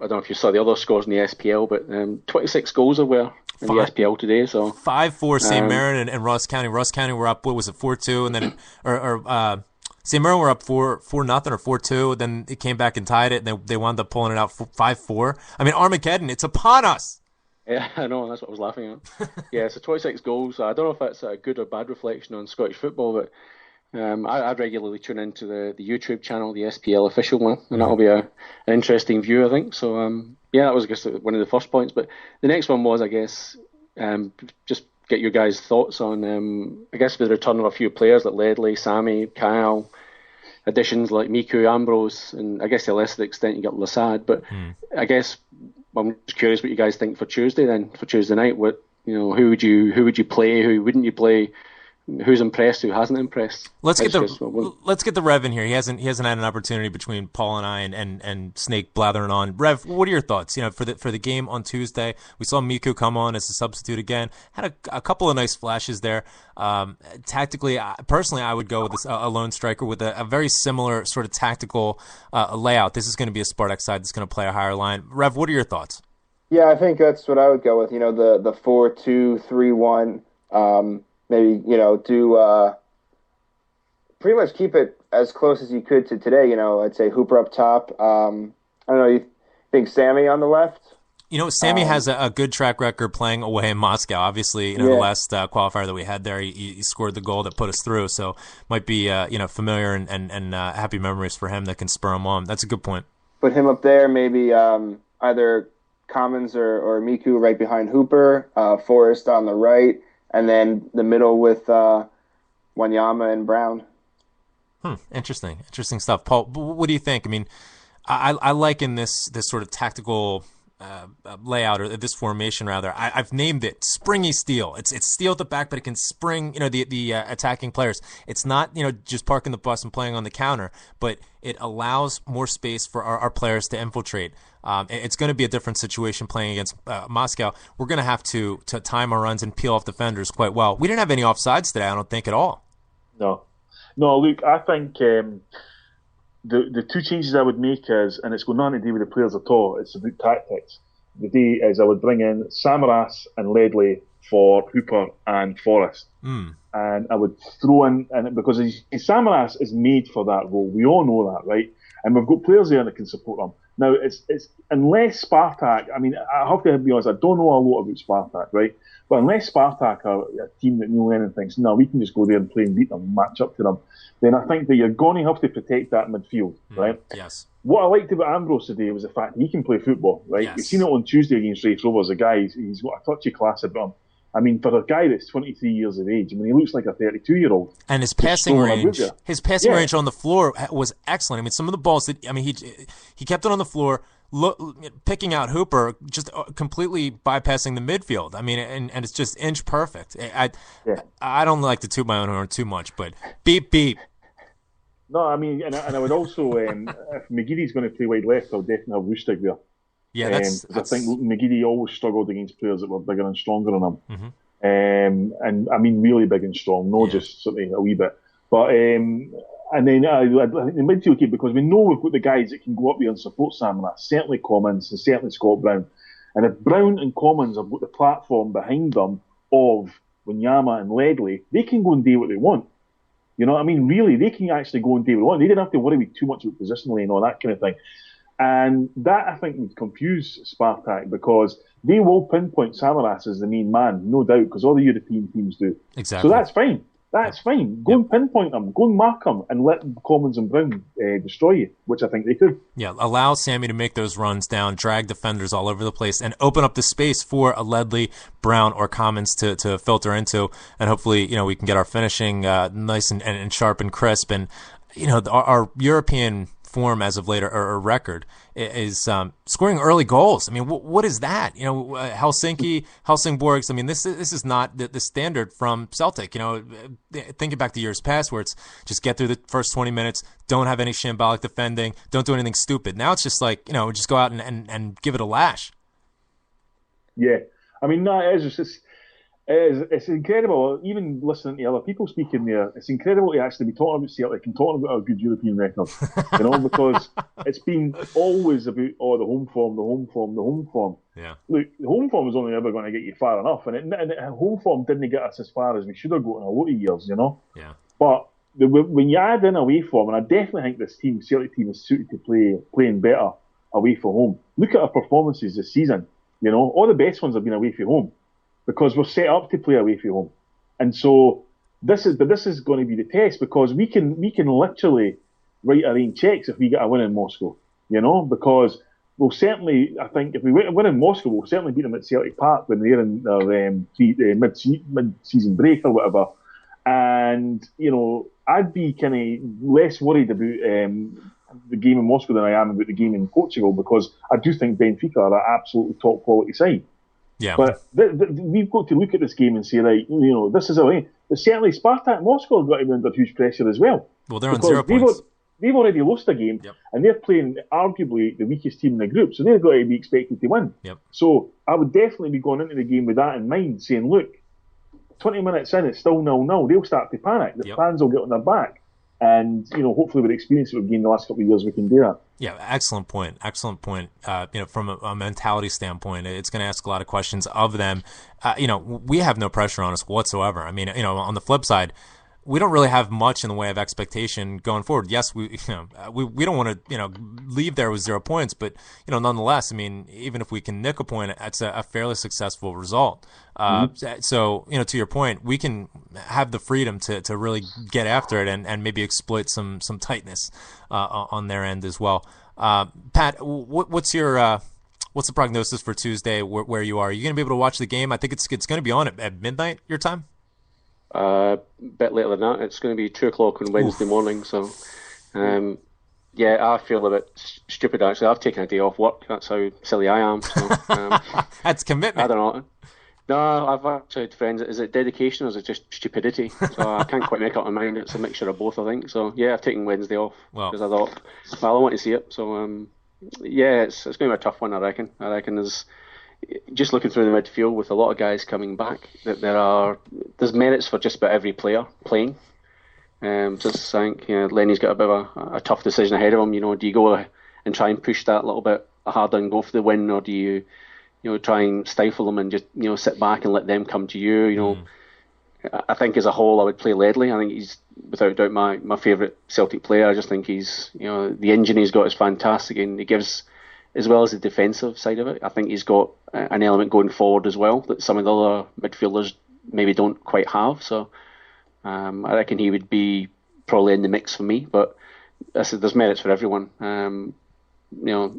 don't know if you saw the other scores in the SPL, but 26 goals there were in the SPL today. So 5-4 St. Mirren and Ross County. Ross County were up. What was it, 4-2, and then St. Mirren were up 4-0 or 4-2. Then it came back and tied it, and they wound up pulling it out 5-4. I mean, Armageddon, it's upon us. Yeah, I know. That's what I was laughing at. Yeah, so 26 goals. I don't know if that's a good or bad reflection on Scottish football, but I regularly tune into the YouTube channel, the SPL official one, and that'll be an interesting view, I think. So, that was, I guess, one of the first points. But the next one was, I guess, just get your guys' thoughts on, I guess, the return of a few players like Ledley, Sammy, Kyle, additions like Miku, Ambrose, and I guess to a lesser extent you got Lasad. But I guess I'm just curious what you guys think for Tuesday night. What, who would you play? Who wouldn't you play? who's impressed, who hasn't impressed. Let's get the Rev in here. He hasn't had an opportunity between Paul and I and Snake blathering on. Rev, what are your thoughts? For the game on Tuesday, we saw Miku come on as a substitute again. Had a couple of nice flashes there. Tactically, personally, I would go with a lone striker with a very similar sort of tactical layout. This is going to be a Spartak side that's going to play a higher line. Rev, what are your thoughts? Yeah, I think that's what I would go with. The 4-2-3-1. Maybe, do pretty much keep it as close as you could to today. I'd say Hooper up top. I don't know, you think Sammy on the left? Sammy has a good track record playing away in Moscow. Obviously, the last qualifier that we had there, he scored the goal that put us through. So might be, familiar and happy memories for him that can spur him on. That's a good point. Put him up there, maybe either Commons or Miku right behind Hooper, Forrest on the right, and then the middle with Wanyama and Brown. Interesting stuff. Paul, what do you think? I mean, I like in this sort of tactical layout, or this formation rather. I've named it springy steel. It's steel at the back, but it can spring the attacking players. It's not just parking the bus and playing on the counter, but it allows more space for our players to infiltrate. It's going to be a different situation playing against Moscow. We're going to have to time our runs and peel off defenders quite well. We didn't have any offsides today, I don't think, at all. No, look, I think the two changes I would make is, and it's got nothing to do with the players at all, it's about tactics. The day is I would bring in Samaras and Ledley for Hooper and Forrest. And I would throw in, and because Samaras is made for that role, we all know that, right? And we've got players there that can support him. Now, it's unless Spartak, I mean, I have to be honest, I don't know a lot about Spartak, right? But unless Spartak are a team that know anything thinks, no, we can just go there and play and beat them and match up to them, then I think that you're going to have to protect that midfield, right? Yes. What I liked about Ambrose today was the fact that he can play football, right? Yes. You've seen it on Tuesday against Raith Rovers, a guy, he's got a touchy class about him. I mean, for a guy that's 23 years of age, I mean, he looks like a 32-year-old. And his passing range on the floor was excellent. I mean, some of the balls he kept it on the floor, picking out Hooper, just completely bypassing the midfield. I mean, and it's just inch perfect. I don't like to toot my own horn too much, but beep beep. No, I mean, and I would also, if McGeady's going to play wide left, I'll definitely have Lustig there. Yeah, I think McGeady always struggled against players that were bigger and stronger than him. And I mean really big and strong, not just sort of a wee bit. But and then I think the midfield keep, because we know we've got the guys that can go up there and support Samaras, certainly Commons and certainly Scott Brown. And if Brown and Commons have got the platform behind them of Wanyama and Ledley, they can go and do what they want. You know what I mean? Really, they can actually go and do what they want. They didn't have to worry too much about positionally and all that kind of thing. And that, I think, would confuse Spartak, because they will pinpoint Samaras as the main man, no doubt, because all the European teams do. Exactly. So that's fine. That's fine. Go and pinpoint them. Go and mark them and let Commons and Brown destroy you, which I think they could. Yeah, allow Sammy to make those runs down, drag defenders all over the place, and open up the space for a Ledley, Brown, or Commons to filter into. And hopefully, we can get our finishing nice and sharp and crisp. And, our European form as of late, or record, is scoring early goals. I mean, what is that? Helsingborgs. I mean, this is not the standard from Celtic. Thinking back to years past, where it's just get through the first 20 minutes, don't have any shambolic defending, don't do anything stupid. Now it's just like just go out and give it a lash. Yeah, I mean, no, it's incredible. Even listening to other people speaking there, it's incredible to actually be talking about Celtic and talking about a good European record, because it's been always about the home form. Yeah. Look, the home form is only ever going to get you far enough, and home form didn't get us as far as we should have got in a lot of years, Yeah. But when you add in away form, and I definitely think this Celtic team is suited to playing better away from home. Look at our performances this season. All the best ones have been away from home, because we're set up to play away from home. And so this is going to be the test, because we can literally write our own checks if we get a win in Moscow, because we'll certainly, I think, if we win in Moscow, we'll certainly beat them at Celtic Park when they're in their mid-season break or whatever. And, I'd be kind of less worried about the game in Moscow than I am about the game in Portugal, because I do think Benfica are an absolutely top quality side. Yeah. But we've got to look at this game and say, right, this is our way. But certainly Spartak Moscow have got to be under huge pressure as well. Well, they're on 0 points. They've already lost a game, and they're playing arguably the weakest team in the group, so they've got to be expected to win. Yep. So I would definitely be going into the game with that in mind, saying, look, 20 minutes in, it's still 0-0. They'll start to panic. The fans will get on their back. And, hopefully with the experience that we've gained the last couple of years, we can do that. Yeah, excellent point. Excellent point. From a mentality standpoint, it's going to ask a lot of questions of them. We have no pressure on us whatsoever. I mean, on the flip side, we don't really have much in the way of expectation going forward. Yes, we don't want to, leave there with 0 points, but, nonetheless, I mean, even if we can nick a point, that's a fairly successful result. So, to your point, we can have the freedom to really get after it and maybe exploit some tightness on their end as well. Pat, what's the prognosis for Tuesday where you are? Are you going to be able to watch the game? I think it's going to be on at midnight your time. A bit later than that. It's going to be 2:00 on Wednesday morning. So, I feel a bit stupid actually. I've taken a day off work. That's how silly I am. So, that's commitment. I don't know. No, I've actually had friends. Is it dedication or is it just stupidity? So I can't quite make up my mind. It's a mixture of both, I think. So I've taken Wednesday off because I thought, I want to see it. So it's going to be a tough one. I reckon there's. Just looking through the midfield with a lot of guys coming back, that there's merits for just about every player playing. So I think Lenny's got a bit of a tough decision ahead of him. Do you go and try and push that a little bit harder and go for the win, or do you try and stifle them and just sit back and let them come to you? I think as a whole I would play Ledley. I think he's without doubt my favourite Celtic player. I just think he's the engine he's got is fantastic, and he gives. As well as the defensive side of it, I think he's got an element going forward as well that some of the other midfielders maybe don't quite have. So I reckon he would be probably in the mix for me. But I said there's merits for everyone.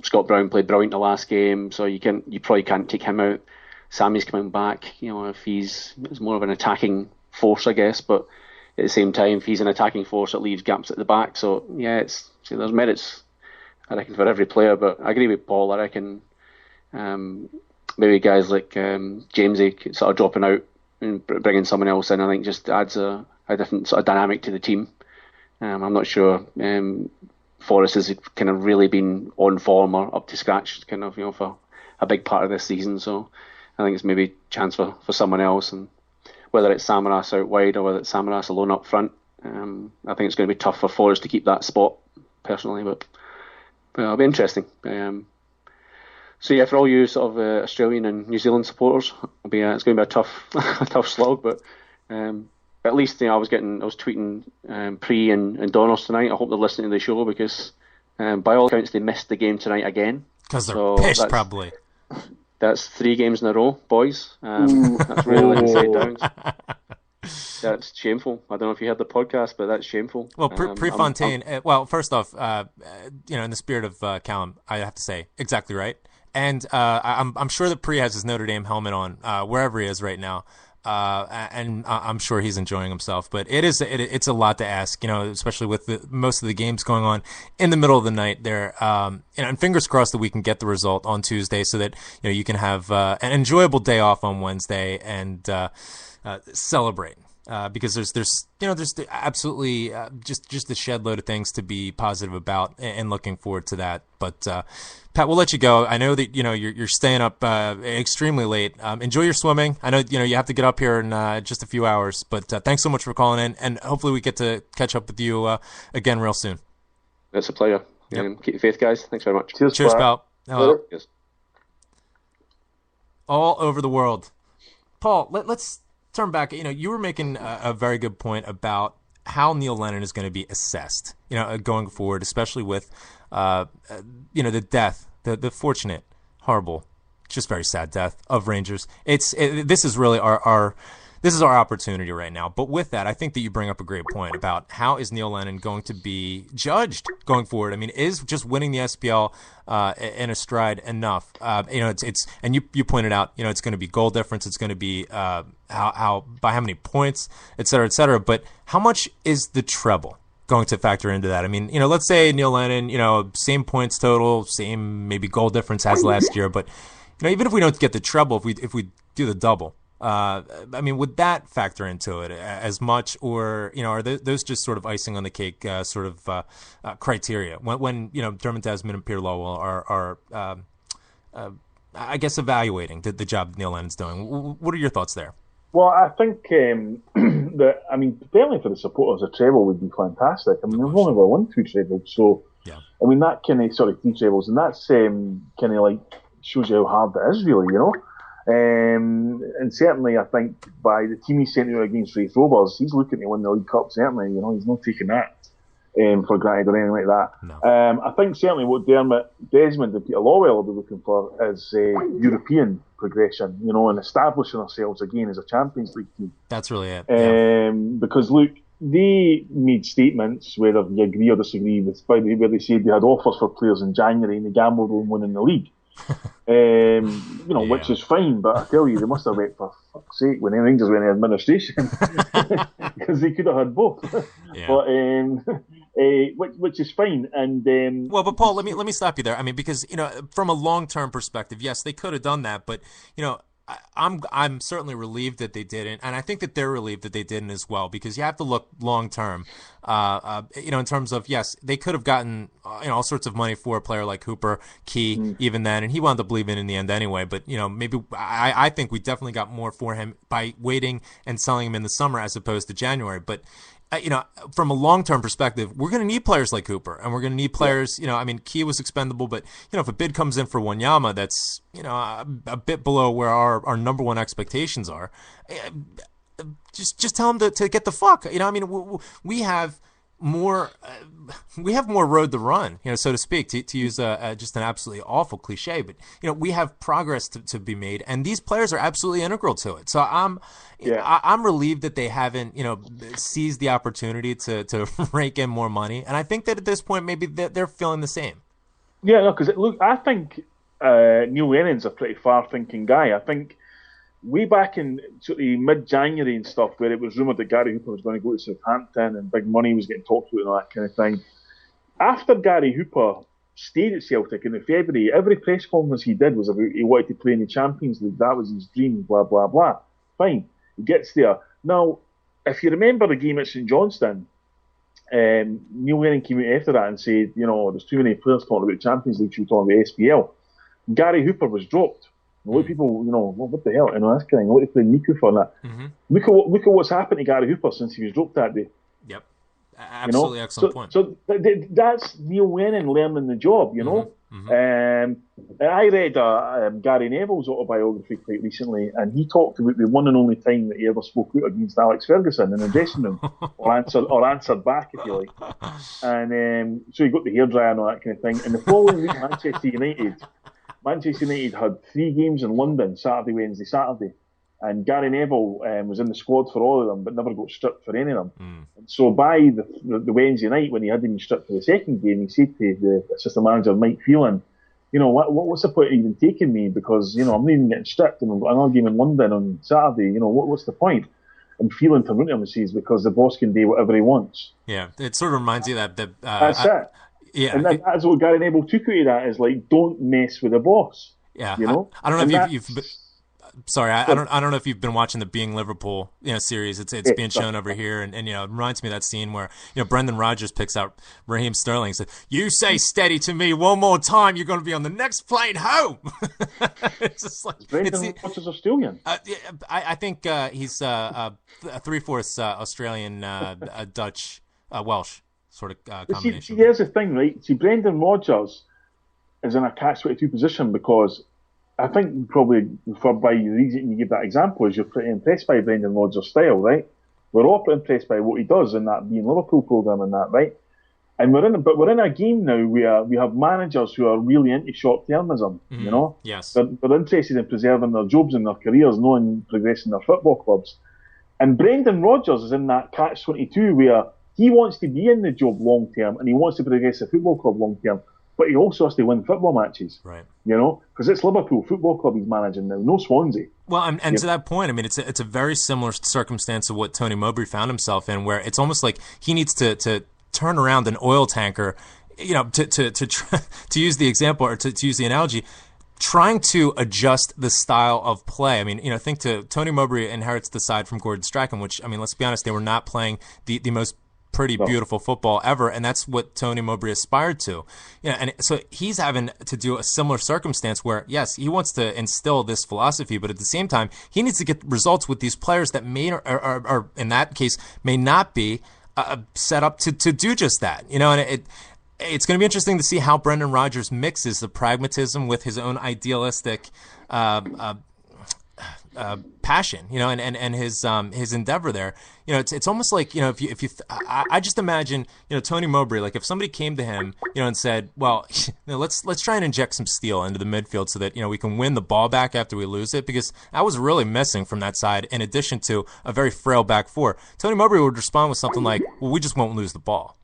Scott Brown played brilliant the last game, so you probably can't take him out. Sammy's coming back. If he's more of an attacking force, I guess. But at the same time, if he's an attacking force, it leaves gaps at the back. So there's merits. I reckon for every player, but I agree with Paul. I reckon maybe guys like Jamesy sort of dropping out and bringing someone else in, I think just adds a different sort of dynamic to the team. I'm not sure Forrest has kind of really been on form or up to scratch kind of for a big part of this season, so I think it's maybe a chance for someone else, and whether it's Samaras out wide or whether it's Samaras alone up front, I think it's going to be tough for Forrest to keep that spot personally, but it'll be interesting. For all you sort of Australian and New Zealand supporters, it's going to be a tough slog. But at least I was tweeting Pre and Donners tonight. I hope they're listening to the show because by all accounts they missed the game tonight again. Because they're pissed, probably. That's 3 games in a row, boys. That's really inside downs. That's shameful. I don't know if you heard the podcast, but that's shameful. Well, Prefontaine. First off, in the spirit of Callum, I have to say exactly right. And I'm sure that Pre has his Notre Dame helmet on wherever he is right now, and I'm sure he's enjoying himself. But it's a lot to ask, especially with most of the games going on in the middle of the night there. And fingers crossed that we can get the result on Tuesday, so that you can have an enjoyable day off on Wednesday and celebrate. Because there's absolutely just a shed load of things to be positive about and looking forward to that. But Pat, we'll let you go. I know that you're staying up extremely late. Enjoy your swimming. I know you have to get up here in just a few hours. But thanks so much for calling in, and hopefully we get to catch up with you again real soon. It's a pleasure. Yep. Keep the faith, guys. Thanks very much. Cheers, pal. Hello. Yes. All over the world, Paul. Let's turn back. You were making a very good point about how Neil Lennon is going to be assessed, going forward, especially with, the death, the fortunate, horrible, just very sad death of Rangers. This is really this is our opportunity right now. But with that, I think that you bring up a great point about how is Neil Lennon going to be judged going forward. I mean, is just winning the SPL in a stride enough? It's and you pointed out, it's going to be goal difference. It's going to be how by how many points, et cetera, et cetera. But how much is the treble going to factor into that? I mean, let's say Neil Lennon, same points total, same maybe goal difference as last year, but even if we don't get the treble, if we do the double, I mean, would that factor into it as much, or are those just sort of icing on the cake, sort of criteria when Dermot Desmond and Pierre Lowell are I guess evaluating the job Neil Lennon's doing? What are your thoughts there? Well, I think that certainly for the supporters, a treble would be fantastic. I mean, we've only won 2 trebles, so yeah. I mean that kind of 3 trebles, and that's kind of like shows you how hard it is, really, And certainly, I think by the team he sent out against Raith Rovers, he's looking to win the League Cup. Certainly, he's not taking that for granted or anything like that. No. I think certainly what Dermot Desmond and Peter Lawwell will be looking for is European progression, and establishing ourselves again as a Champions League team. That's really it. Because look, they made statements, whether you agree or disagree with, where they said they had offers for players in January and they gambled on winning the league. Which is fine, but I tell you, they must have went, for fuck's sake, when the Rangers went in administration, because they could have had both. Yeah. But which is fine. And well, but Paul, let me stop you there. I mean, because from a long-term perspective, yes, they could have done that, but I'm certainly relieved that they didn't, and I think that they're relieved that they didn't as well, because you have to look long term. In terms of, yes, they could have gotten all sorts of money for a player like Hooper, Key, even then, and he wound up leaving in the end anyway. But maybe I think we definitely got more for him by waiting and selling him in the summer as opposed to January. But from a long-term perspective, we're going to need players like Hooper, and we're going to need players, Key was expendable, but, if a bid comes in for Wanyama that's, a bit below where our number one expectations are, just tell him to get the fuck. We have more road to run, so to speak, to use just an absolutely awful cliche, but we have progress to be made, and these players are absolutely integral to it. So I'm relieved that they haven't seized the opportunity to rake in more money, and I think that at this point maybe they're feeling the same. Yeah, no, because look, I think Neil Lennon's a pretty far-thinking guy. I think way back in sort of mid-January and stuff, where it was rumoured that Gary Hooper was going to go to Southampton and big money was getting talked about and all that kind of thing. After Gary Hooper stayed at Celtic in February, every press conference he did was about he wanted to play in the Champions League. That was his dream, blah, blah, blah. Fine, he gets there. Now, if you remember the game at St Johnstone, Neil Lennon came out after that and said, there's too many players talking about Champions League, you're talking about SPL. Gary Hooper was dropped. A lot of people, what the hell? That's kind of what they played Miku for that. Mm-hmm. Look at what's happened to Gary Hooper since he was dropped that day. Yep, absolutely excellent point. So that's Neil Lennon learning the job, Mm-hmm. And I read Gary Neville's autobiography quite recently, and he talked about the one and only time that he ever spoke out against Alex Ferguson in the dressing room, or answered back, if you like. And so he got the hairdryer and all that kind of thing. And the following week, Manchester United had 3 games in London, Saturday, Wednesday, Saturday. And Gary Neville was in the squad for all of them, but never got stripped for any of them. And so by the Wednesday night, when he hadn't been stripped for the second game, he said to the assistant manager, Mike Phelan, what's the point of even taking me? Because, I'm not even getting stripped, and we've got another game in London on Saturday. What's the point? And Phelan turned around to him and says, because the boss can do whatever he wants. Yeah, it sort of reminds you that... That's it. Yeah, and that's what Gary Neville took out of that, is like, don't mess with the boss. Yeah, I don't know if you've sorry, I don't know if you've been watching the Being Liverpool series. It's being shown over here, and it reminds me of that scene where Brendan Rodgers picks out Raheem Sterling and says, "You say steady to me one more time, you're going to be on the next plane home." It's just like Brendan Rodgers Australian. I think he's 3/4 Australian, Dutch, Welsh sort of combination. See, here's the thing, right? See, Brendan Rodgers is in a catch-22 position, because I think probably by the reason you give that example is you're pretty impressed by Brendan Rodgers' style, right? We're all pretty impressed by what he does in that Being Liverpool programme and that, right? And we're in a game now where we have managers who are really into short-termism, Yes. They're interested in preserving their jobs and their careers, not in progressing their football clubs. And Brendan Rodgers is in that catch-22 where he wants to be in the job long-term and he wants to progress the football club long-term. But he also has to win football matches, right? Because it's Liverpool Football Club he's managing now, no Swansea. Well, and to that point, I mean, it's a very similar circumstance of what Tony Mowbray found himself in, where it's almost like he needs to turn around an oil tanker, to use the example or to use the analogy. trying to adjust the style of play. I mean, think to Tony Mowbray inherits the side from Gordon Strachan, which, I mean, let's be honest, they were not playing the most pretty beautiful football ever, and that's what Tony Mowbray aspired to. And so he's having to do a similar circumstance where, yes, he wants to instill this philosophy, but at the same time, he needs to get results with these players that may, or in that case, may not be set up to do just that. And it's going to be interesting to see how Brendan Rodgers mixes the pragmatism with his own idealistic passion, and his endeavor there. It's almost like, I just imagine, Tony Mowbray, like if somebody came to him, and said, well, let's try and inject some steel into the midfield so that, we can win the ball back after we lose it, because that was really missing from that side, in addition to a very frail back four. Tony Mowbray would respond with something like, well, we just won't lose the ball.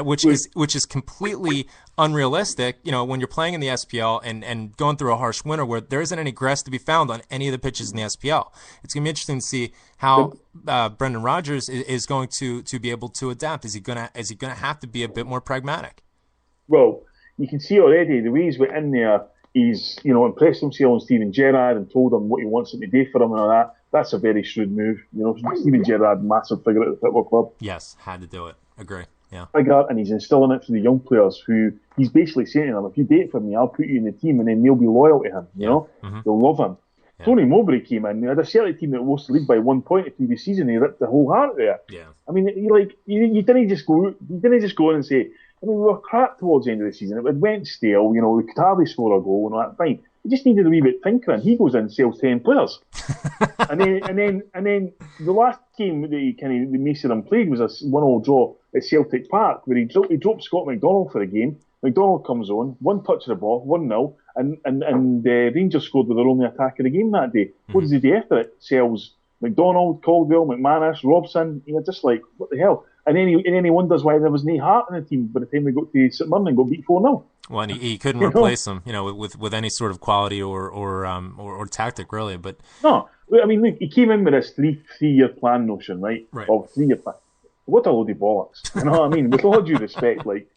Which is completely unrealistic, when you're playing in the SPL and going through a harsh winter where there isn't any grass to be found on any of the pitches in the SPL. It's going to be interesting to see how Brendan Rodgers is going to be able to adapt. Is he going to have to be a bit more pragmatic? Well, you can see already the way he's went in there. He's impressed himself on Steven Gerrard and told him what he wants him to do for him and all that. That's a very shrewd move. Steven Gerrard, massive figure at the football club. Yes, had to do it. Agree. Yeah. Figure, and he's instilling it for the young players who he's basically saying to them, if you date for me, I'll put you in the team, and then they'll be loyal to him. They'll love him. Yeah. Tony Mowbray came in. They had a Celtic team that lost the league by 1 point the previous season. He ripped the whole heart there. Yeah. I mean, you didn't just go in and say, I mean, we were crap towards the end of the season. It went stale. We could hardly score a goal and all that. Fine. We just needed a wee bit tinkering. He goes in and sells 10 players. and then the last game that the Mason played was a 1-1 draw at Celtic Park, where he dropped Scott McDonald for a game. McDonald comes on, one touch of the ball, 1-0, and Rangers scored with their only attack of the game that day. Mm-hmm. What does he do after it? Sells McDonald, Caldwell, McManus, Robson. Just like, what the hell? And then he wonders why there was no heart in the team by the time they got to St Mirren and got beat 4-0. Well, and he couldn't replace them, with any sort of quality or tactic, really. But no, I mean, look, he came in with this three-year plan notion, right? Or 3-year plan. What a load of bollocks. You know what I mean? With all due respect, it's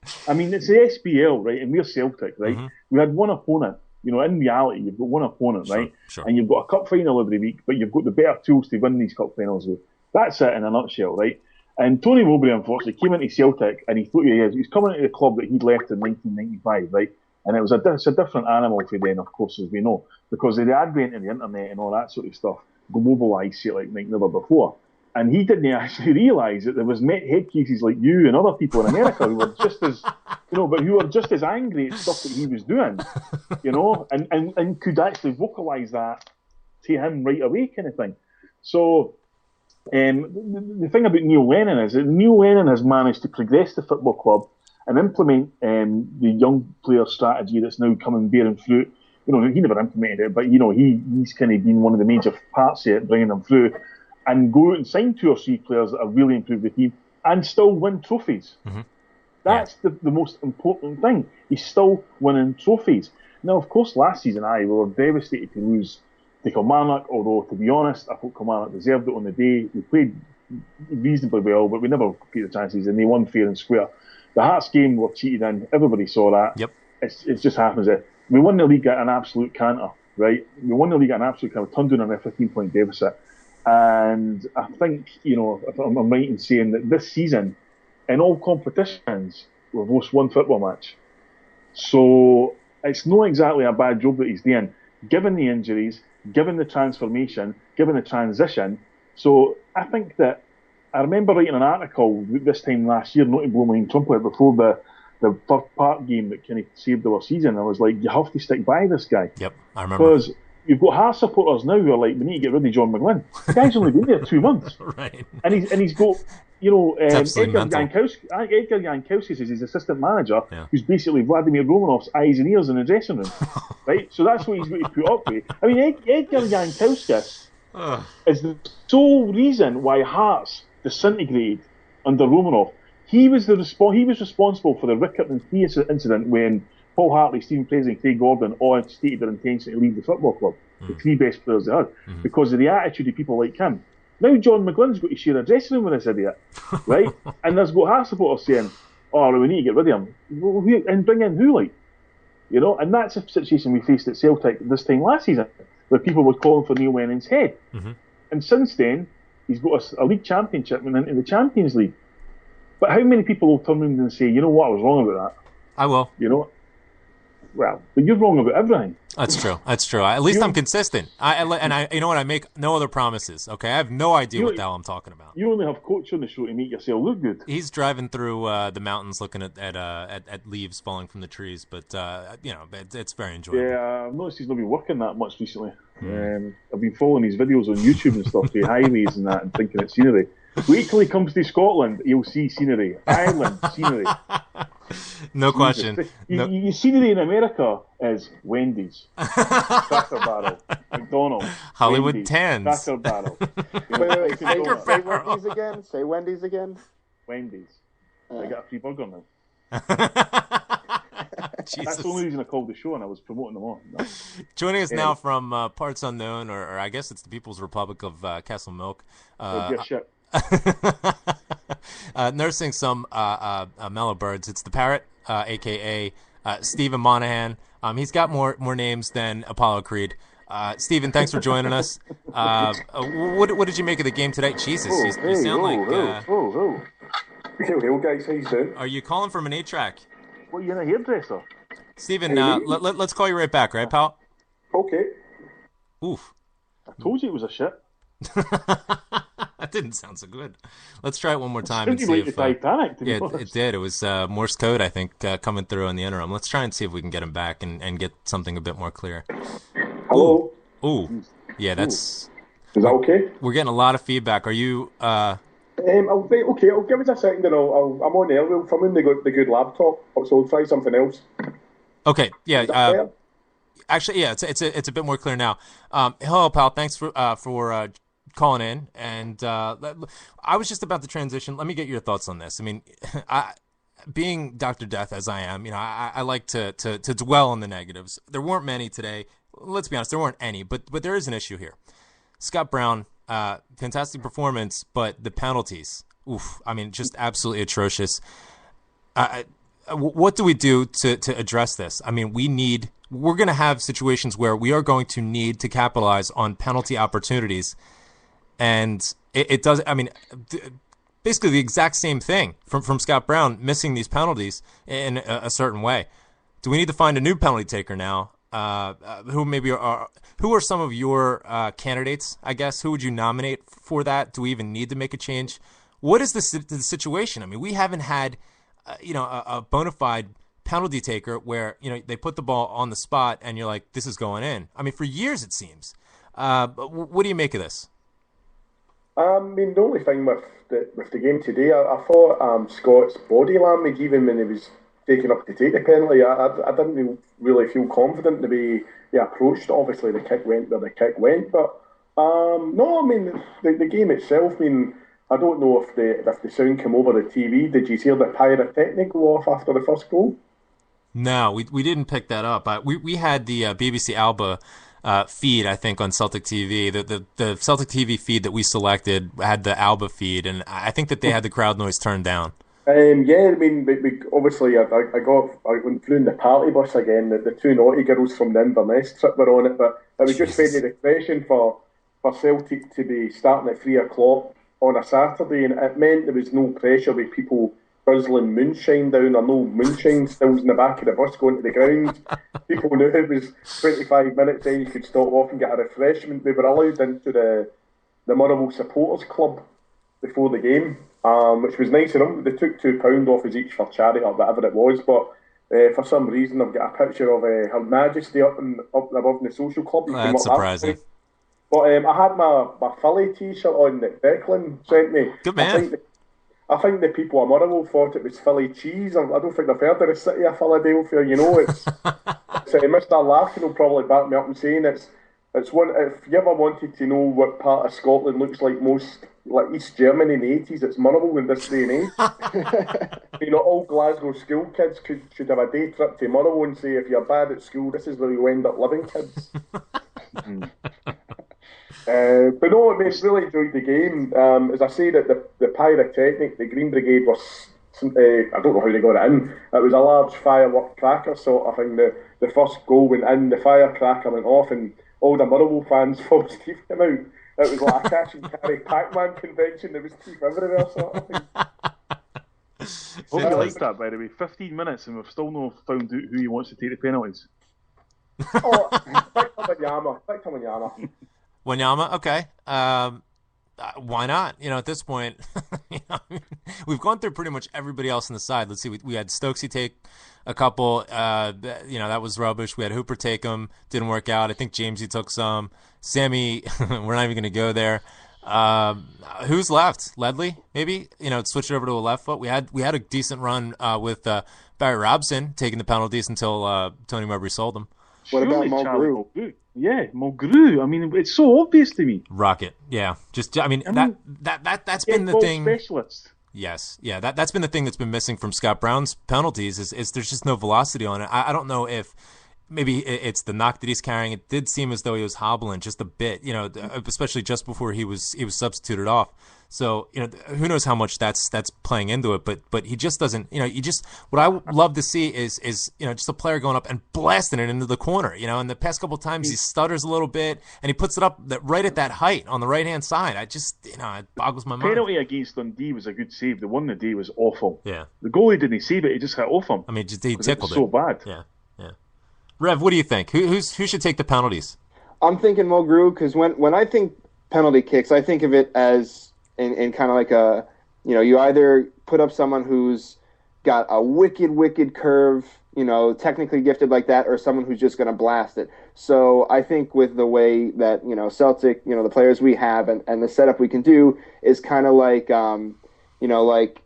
the SPL, right? And we're Celtic, right? Mm-hmm. We had one opponent. In reality, you've got one opponent, right? Sure. And you've got a cup final every week, but you've got the better tools to win these cup finals with. That's it in a nutshell, right? And Tony Mowbray, unfortunately, came into Celtic, and he thought he's coming into the club that he'd left in 1995, right? And it's a different animal for then, of course, as we know, because of the advent of the internet and all that sort of stuff globalised Celtic like never before. And he didn't actually realise that there was head cases like you and other people in America who were just as, but who were just as angry at stuff that he was doing, and could actually vocalise that to him right away, kind of thing. So the thing about Neil Lennon is that Neil Lennon has managed to progress the football club and implement the young player strategy that's now coming bearing fruit. He never implemented it, but he's kind of been one of the major parts of it, bringing them through. And go out and sign 2 or 3 players that have really improved the team and still win trophies. Mm-hmm. That's the most important thing. He's still winning trophies. Now, of course, last season, we were devastated to lose to Kilmarnock, although, to be honest, I thought Kilmarnock deserved it on the day. We played reasonably well, but we never took the chances, and they won fair and square. The Hearts game were cheated in. Everybody saw that. Yep. It just happens that we won the league at an absolute canter, right? We won the league at an absolute canter, turned down a 15-point deficit. And I think, if I'm right in saying that this season, in all competitions, we've lost 1 football match. So it's not exactly a bad job that he's doing, given the injuries, given the transformation, given the transition. So I think that I remember writing an article this time last year, not to blow my own trumpet, before the Third Park game that kind of saved our season. I was like, you have to stick by this guy. Yep, I remember. Because you've got Hearts supporters now who are like, we need to get rid of John McGlynn. The guy's only been there 2 months. Right. And he's got, Edgar Jankowski is his assistant manager, who's basically Vladimir Romanov's eyes and ears in the dressing room. Right? So that's what he's got to put up with. I mean, Edgar Jankowski is the sole reason why Hearts disintegrated under Romanov. He was responsible for the Rickert and Thea incident when Paul Hartley, Stephen Fraser and Craig Gordon all stated their intention to leave the football club, the 3 best players they had, because of the attitude of people like him. Now John McGlynn's got to share a dressing room with this idiot, right? And there's got Hearts supporters saying, we need to get rid of him. And bring in who, like? You know, and that's a situation we faced at Celtic this time last season, where people were calling for Neil Lennon's head. Mm-hmm. And since then, he's got a league championship and into the Champions League. But how many people will turn around and say, you know what, I was wrong about that? I will. You know, well, but you're wrong about everything. That's true. That's true. At least I'm consistent. You know what? I make no other promises. Okay, I have no idea what the hell I'm talking about. You only have Coach on the show to make yourself look good. He's driving through the mountains, looking at leaves falling from the trees, but you know, it's very enjoyable. Yeah, I've noticed he's not been working that much recently. I've been following his videos on YouTube and stuff, the highways and that, and thinking it's scenery. Wait till he comes to Scotland, he'll see scenery. Ireland, scenery. No question. You scenery in America is Wendy's, Cracker Barrel, McDonald's, Hollywood Wendy's, Tans, Cracker Barrel. Wait, say Wendy's again. Say Wendy's again. Wendy's. I got a free burger now. Jesus. That's the only reason I called the show, and I was promoting them all. No. Joining us now from parts unknown, or I guess it's the People's Republic of Castle Milk. Shit. Nursing some mellow birds. It's the Parrot, a.k.a. Stephen Monahan. He's got more names than Apollo Creed. Stephen, thanks for joining us. What did you make of the game today? Jesus, you sound like... Hello, guys. How you doing? Are you calling from an 8-track? What, you in a hairdresser? Stephen, let's call you right back, right, pal? Okay. Oof. I told you it was a shit. That didn't sound so good. Let's try it one more time and see like if... the Titanic, yeah, it did. It was Morse code, I think, coming through in the interim. Let's try and see if we can get him back and get something a bit more clear. Hello? Ooh. Yeah, that's... Is that okay? We're getting a lot of feedback. Are you... I'll give us a second and I'm on air. We'll come in the good laptop, so we'll try something else. Okay, yeah. Actually, yeah, it's a bit more clear now. Hello, pal. Thanks for calling in. And I was just about to transition. Let me get your thoughts on this. I mean, being Dr. Death as I am, you know, I like to dwell on the negatives. There weren't many today. Let's be honest, there weren't any. But there is an issue here. Scott Brown, fantastic performance, but the penalties, oof, I mean, just absolutely atrocious. What do we do to address this? I mean, we're going to have situations where we are going to need to capitalize on penalty opportunities. And it does, I mean, basically the exact same thing from Scott Brown missing these penalties in a certain way. Do we need to find a new penalty taker now? Who are some of your candidates, I guess? Who would you nominate for that? Do we even need to make a change? What is the situation? I mean, we haven't had, a bona fide penalty taker where, they put the ball on the spot and you're like, this is going in. I mean, for years it seems. What do you make of this? I mean, the only thing with the game today, I thought Scott's body language, even when he was taking up to take the penalty, I didn't really feel confident the way he approached. Obviously, the kick went where the kick went, but no, I mean, the game itself, I mean, I don't know if the sound came over the TV. Did you hear the pyrotechnic go off after the first goal? No, we didn't pick that up. We had the BBC Alba feed, I think, on Celtic TV. The Celtic TV feed that we selected had the Alba feed, and I think that they had the crowd noise turned down. Yeah, I mean, we obviously, I went through in the party bus again. The two naughty girls from the Inverness trip were on it, but it was just very refreshing for Celtic to be starting at 3 o'clock on a Saturday, and it meant there was no pressure with people guzzling moonshine down, or no moonshine stills in the back of the bus going to the ground. People knew it was 25 minutes, then you could stop off and get a refreshment. We were allowed into the Motherwell Supporters Club before the game, which was nice of them. They took £2 off us each for charity or whatever it was, but for some reason I've got a picture of Her Majesty up above in the social club. That's surprising. But I had my Philly t-shirt on that Declan sent me. Good man. I think the people of Motherwell thought it was Philly cheese. I don't think they've heard of the city of Philadelphia. It's Mr. Larkin will probably back me up and saying it's one. If you ever wanted to know what part of Scotland looks like most like East Germany in the 80s, it's Motherwell in this day and age. All Glasgow school kids should have a day trip to Motherwell and say, if you're bad at school, this is where you end up living, kids. But no, I really enjoyed the game. As I say, that the pyrotechnic, the Green Brigade was I don't know how they got it in. It was a large firework cracker sort of thing. The first goal went in, the firecracker went off, and all the Motherwell fans' false teeth came out. It was like a cash and carry Pac-Man convention. There was teeth everywhere, sort of thing. Hope you like that, by the way. 15 minutes and we've still not found out who he wants to take the penalties. Oh, Victor Wanyama. Wanyama, okay. Why not? At this point, we've gone through pretty much everybody else on the side. Let's see, we had Stokesy take a couple. That was rubbish. We had Hooper take them. Didn't work out. I think Jamesy took some. Sammy, we're not even going to go there. Who's left? Ledley, maybe? Switch it over to a left foot. We had a decent run with Barry Robson taking the penalties until Tony Mowbray sold them. What about Mulgrew? Yeah, Mulgrew. I mean, it's so obvious to me. Rocket. Yeah. That's been the thing. Specialist. Yes. Yeah. That's been the thing that's been missing from Scott Brown's penalties is there's just no velocity on it. I don't know if maybe it's the knock that he's carrying. It did seem as though he was hobbling just a bit, especially just before he was substituted off. So, who knows how much that's playing into it, but he just doesn't, what I would love to see is just a player going up and blasting it into the corner, and the past couple of times he stutters a little bit and he puts it up right at that height on the right-hand side. I just, it boggles my mind. Penalty against Dundee was a good save. The one today was awful. Yeah. The goalie didn't save it, he just hit off him. I mean, he tickled it. So bad. Yeah. Rev, what do you think? Who should take the penalties? I'm thinking Mulgrew because when I think penalty kicks, I think of it as in kind of like you either put up someone who's got a wicked curve, technically gifted like that, or someone who's just going to blast it. So I think with the way that Celtic, the players we have and the setup we can do is kind of like like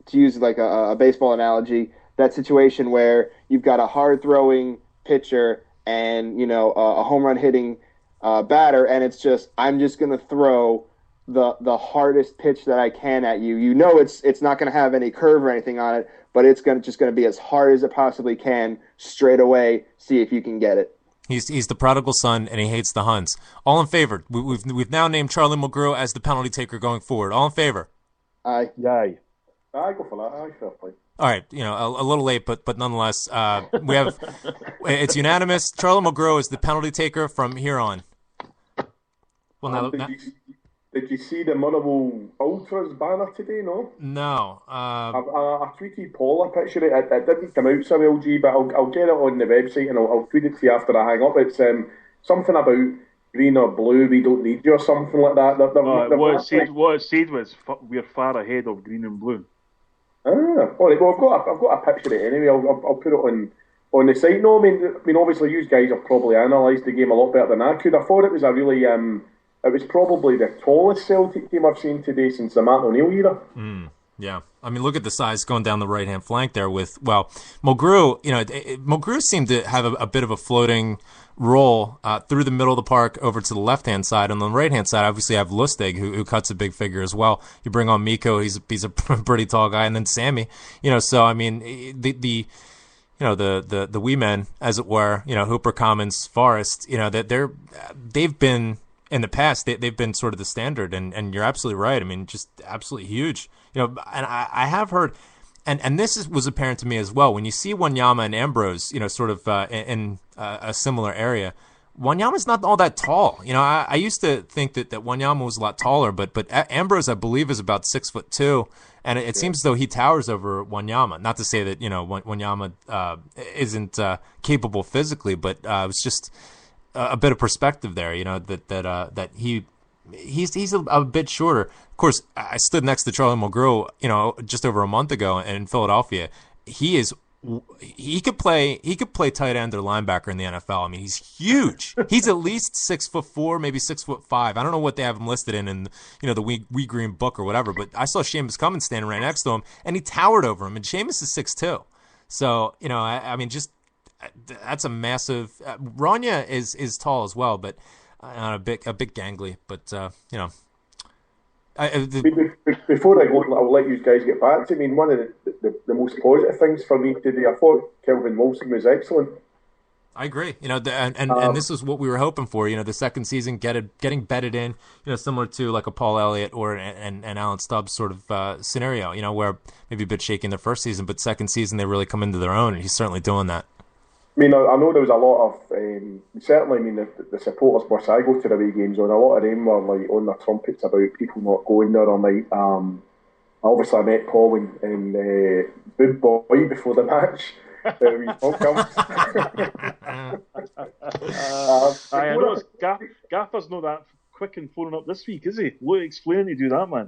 to use like a baseball analogy, that situation where you've got a hard throwing pitcher and a home run hitting batter, and it's just I'm just going to throw the hardest pitch that I can at you. It's not going to have any curve or anything on it, but it's just going to be as hard as it possibly can straight away. See if you can get it. He's the prodigal son, and he hates the Huns. All in favor? We've now named Charlie Mulgrew as the penalty taker going forward. All in favor? Aye. Aye. I go for that. Aye, fair play. All right, a little late, but nonetheless, we have it's unanimous. Charlie Mulgrew is the penalty taker from here on. Well, did you see the Motherwell Ultras banner today? No. I tweeted Paul a picture. It didn't come out so well, G, but I'll get it on the website and I'll tweet it to you after I hang up. It's something about green or blue. We don't need you or something like that. What it said was we're far ahead of green and blue. All right. Well, I've got a picture of it anyway. I'll put it on the site. No, I mean, obviously, you guys have probably analysed the game a lot better than I could. I thought it was a really, it was probably the tallest Celtic team I've seen today since the Matt O'Neill era. Yeah, I mean, look at the size going down the right-hand flank there with, Mulgrew, Mulgrew seemed to have a bit of a floating roll through the middle of the park over to the left-hand side. And on the right-hand side, obviously, I have Lustig, who cuts a big figure as well. You bring on Miko, he's a pretty tall guy, and then Sammy, so, I mean, the wee men, as it were, Hooper, Commons, Forrest, that they've been, in the past, they've been sort of the standard, and you're absolutely right. I mean, just absolutely huge. And I have heard, and this was apparent to me as well, when you see Wanyama and Ambrose, sort of in a similar area, Wanyama's not all that tall. I used to think that Wanyama was a lot taller, but Ambrose, I believe, is about 6'2", and it seems as though he towers over Wanyama. Not to say that, Wanyama isn't capable physically, but it was just a bit of perspective there, that he's a bit shorter. Of course, I stood next to Charlie Mulgrew, just over a month ago in Philadelphia. He could play tight end or linebacker in the NFL. I mean, he's huge. He's at least 6'4", maybe 6'5". I don't know what they have him listed in the We Green book or whatever. But I saw Seamus Cummins standing right next to him, and he towered over him. And Seamus is 6'2". So I mean, just that's a massive. Rania is tall as well, but a bit gangly. But before I go, I'll let you guys get back to me. I mean, one of the most positive things for me today, I thought Kelvin Wilson was excellent. I agree. And this is what we were hoping for. The second season getting bedded in. Similar to like a Paul Elliott or an Alan Stubbs sort of scenario. Where maybe a bit shaky in their first season, but second season they really come into their own, and he's certainly doing that. I know there was a lot of certainly. The supporters bus I go to the away games on. A lot of them were like on their trumpets about people not going there all night. Obviously, I met Paul and Big Boy before the match. I know Gaffer's not that quick in phoning up this week, is he? What explaining to do that, man?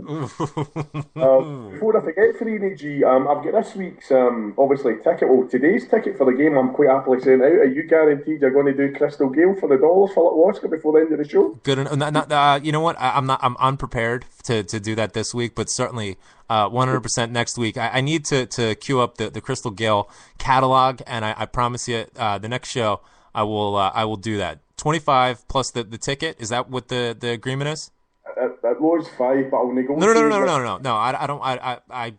Before I forget, for ENG, I've got this week's obviously ticket. Well, today's ticket for the game, I'm quite happily saying out. Are you guaranteed you're going to do Crystal Gale for the dollars for Little Oscar before the end of the show? Good. You know what? I'm unprepared to do that this week, but certainly 100% next week. I need to queue up the Crystal Gale catalog, and I promise you, the next show I will do that. 25 plus the ticket. Is that what the agreement is? It was 5, but I'll negotiate. No. I don't.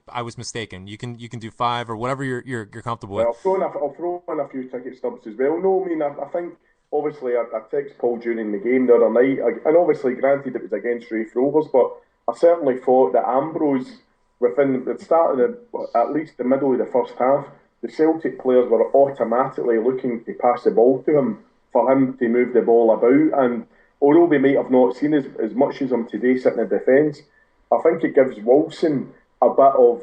I was mistaken. You can do 5 or whatever you're comfortable with. I'll throw in a few ticket stubs as well. No, I think obviously I text Paul during the game the other night, and obviously granted it was against Raith Rovers, but I certainly thought that Ambrose, within the start of at least the middle of the first half, the Celtic players were automatically looking to pass the ball to him, for him to move the ball about. And although we might have not seen as much as him today sitting in defence, I think it gives Wilson a bit of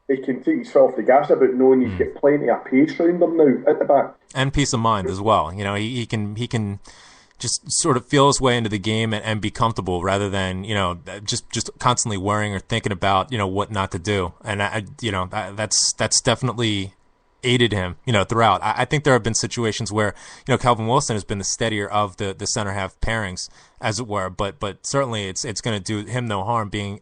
he can take his foot off the gas about knowing he's got plenty of pace around him now at the back, and peace of mind as well. He can just sort of feel his way into the game and be comfortable rather than just constantly worrying or thinking about what not to do. And that's definitely aided him, throughout. I think there have been situations where, Calvin Wilson has been the steadier of the center half pairings, as it were, but certainly it's going to do him no harm being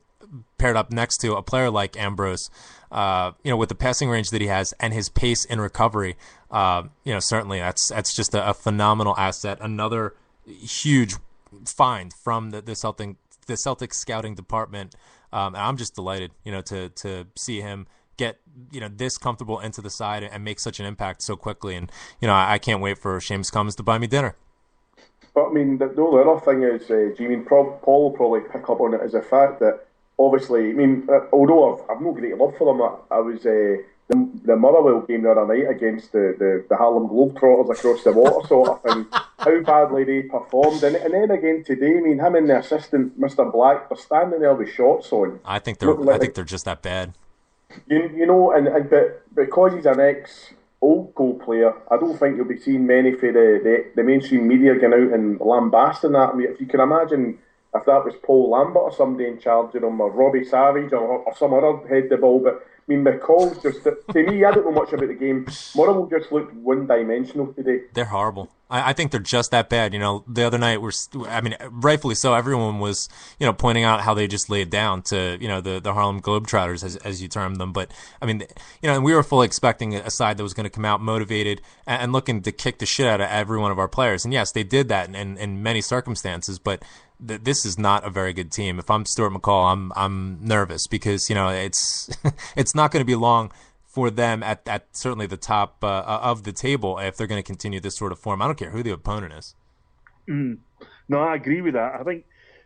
paired up next to a player like Ambrose, with the passing range that he has and his pace in recovery. Certainly that's just a phenomenal asset. Another huge find from the Celtic scouting department. And I'm just delighted, to see him get this comfortable into the side and make such an impact so quickly. And I can't wait for Seamus Commons to buy me dinner. But the other thing is, Paul will probably pick up on it, is the fact that obviously, although I've no great love for them, I was the Motherwell game the other night against the Harlem Globetrotters across the water sort of thing, how badly they performed. And then again today, him and the assistant, Mr. Black, they're standing there with shorts on. I think they're just that bad. But because he's an ex-old goal player, I don't think you'll be seeing many for the mainstream media going out and lambasting that. If you can imagine if that was Paul Lambert or somebody in charge of him, or Robbie Savage or some other head the ball, but McCall's just, to me, I don't know much about the game. Motherwell just looked one-dimensional today. They're horrible. I think they're just that bad. The other night, rightfully so, everyone was, pointing out how they just laid down to, the Harlem Globetrotters, as you termed them. But, we were fully expecting a side that was going to come out motivated and looking to kick the shit out of every one of our players. And yes, they did that in many circumstances, but this is not a very good team. If I'm Stuart McCall, I'm nervous because, it's not going to be long for them at certainly the top of the table if they're going to continue this sort of form. I don't care who the opponent is. No, I agree with that. I think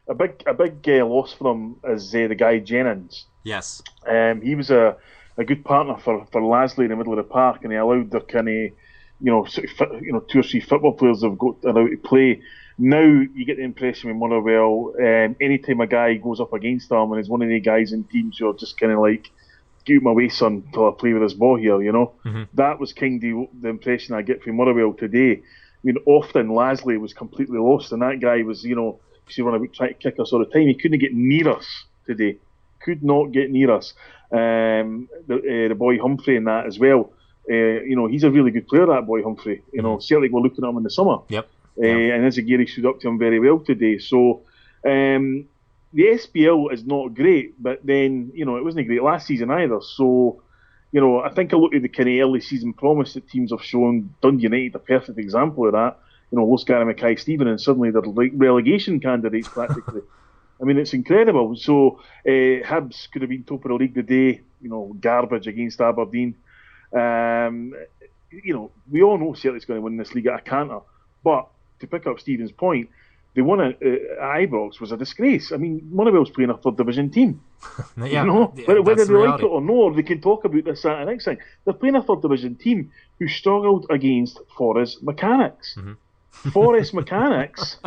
a big loss for them is the guy Jennings. Yes. He was a good partner for Lasley in the middle of the park, and he allowed their kind of 2 or 3 football players have got allowed to play. Now you get the impression with Motherwell, anytime a guy goes up against them and is one of the guys in teams who are just kind of like, get my way, son, till I play with this ball here, Mm-hmm. That was kind of the impression I get from Motherwell today. Often Lasley was completely lost, and that guy was, she run about trying to kick us all the time. He couldn't get near us today. Could not get near us. The boy Humphrey in that as well. He's a really good player, that boy Humphrey. Celtic were looking at him in the summer. Yep. And Ezagiri stood up to him very well today. So, the SPL is not great, but then, it wasn't great last season either. So, I think I look at the kind of early season promise that teams have shown. Dundee United, a perfect example of that. Lost Gary Mackay-Steven, and suddenly they're like relegation candidates practically. It's incredible. So, Hibs could have been top of the league today, garbage against Aberdeen. we all know Celtic's going to win this league at a canter. But to pick up Stephen's point, they won at Ibrox was a disgrace. I mean, Motherwell's playing a third division team. Whether they like it or not, they can talk about this, that, and next thing. They're playing a third division team who struggled against Forest Mechanics. Mm-hmm. Forest Mechanics,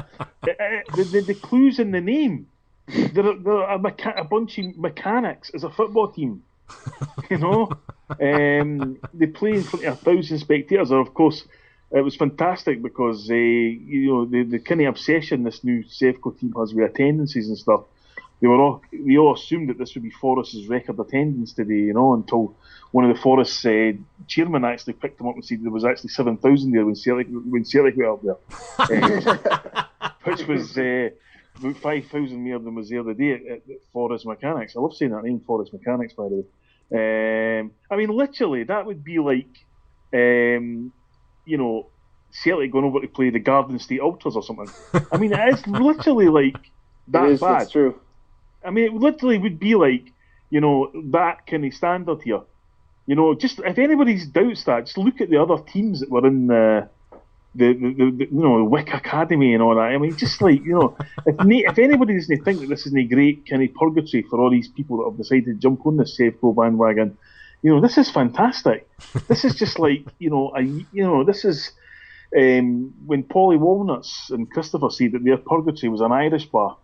the clues in the name. They're a bunch of mechanics as a football team. They play in front of 1,000 spectators, and of course, it was fantastic because the kind of obsession this new Sevco team has with attendances and stuff. We all assumed that this would be Forest's record attendance today, until one of the Forest chairman actually picked them up and said there was actually 7,000 there when Celtic were up there, which was about 5,000 more than was there the day at Forest Mechanics. I love saying that name, Forest Mechanics, by the way. I mean, literally, that would be like, Celtic going over to play the Garden State Ultras or something. I mean, it's literally like that bad. That's true. I mean, it literally would be like, that kind of standard here. Just if anybody's doubts that, just look at the other teams that were in the Wick Academy and all that. I mean, just like, if anybody doesn't think that this is a great kind of purgatory for all these people that have decided to jump on this Sevco bandwagon, this is fantastic. This is just like, this is when Polly Walnuts and Christopher said that their purgatory was an Irish bar.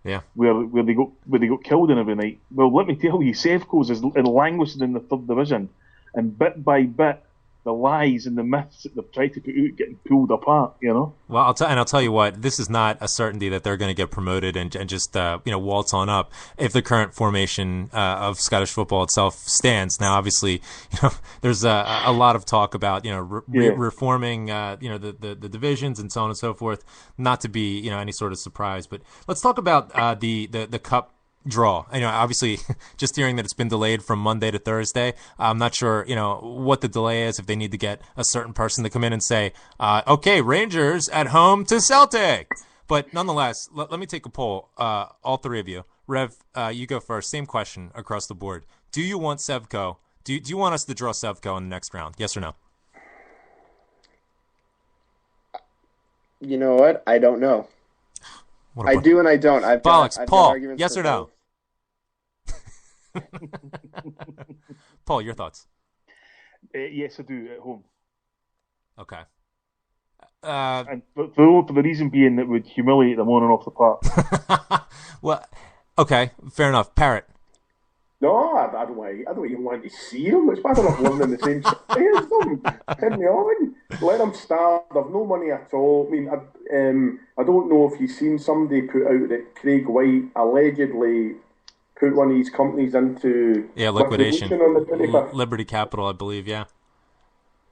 Yeah. Where they got killed in every night. Well, let me tell you, Sevco's is languishing in the third division, and bit by bit, the lies and the myths that they've tried to put out getting pulled apart. Well, I'll tell you what, this is not a certainty that they're going to get promoted and just waltz on up if the current formation of Scottish football itself stands. Now, obviously, there's a lot of talk about reforming the divisions and so on and so forth. Not to be any sort of surprise, but let's talk about the cup draw. Obviously, just hearing that it's been delayed from Monday to Thursday, I'm not sure, what the delay is, if they need to get a certain person to come in and say, okay, Rangers at home to Celtic. But nonetheless, let me take a poll, all three of you. Rev, you go first. Same question across the board. Do you want Sevco? Do you want us to draw Sevco in the next round? Yes or no? You know what? I don't know. I do and I don't. I've Bollocks. got Paul, arguments yes for or no? both. Paul, your thoughts? Yes, I do, at home. Okay. And for the reason being that would humiliate them on and off the park. Well, okay, fair enough. Parrot. No, I don't even want to see them. It's bad enough living in the same city as them. Turn me on. Let them start. They've no money at all. I mean, I don't know if you've seen somebody put out that Craig White allegedly put one of these companies into liquidation on the 25th. Liberty Capital, I believe, yeah.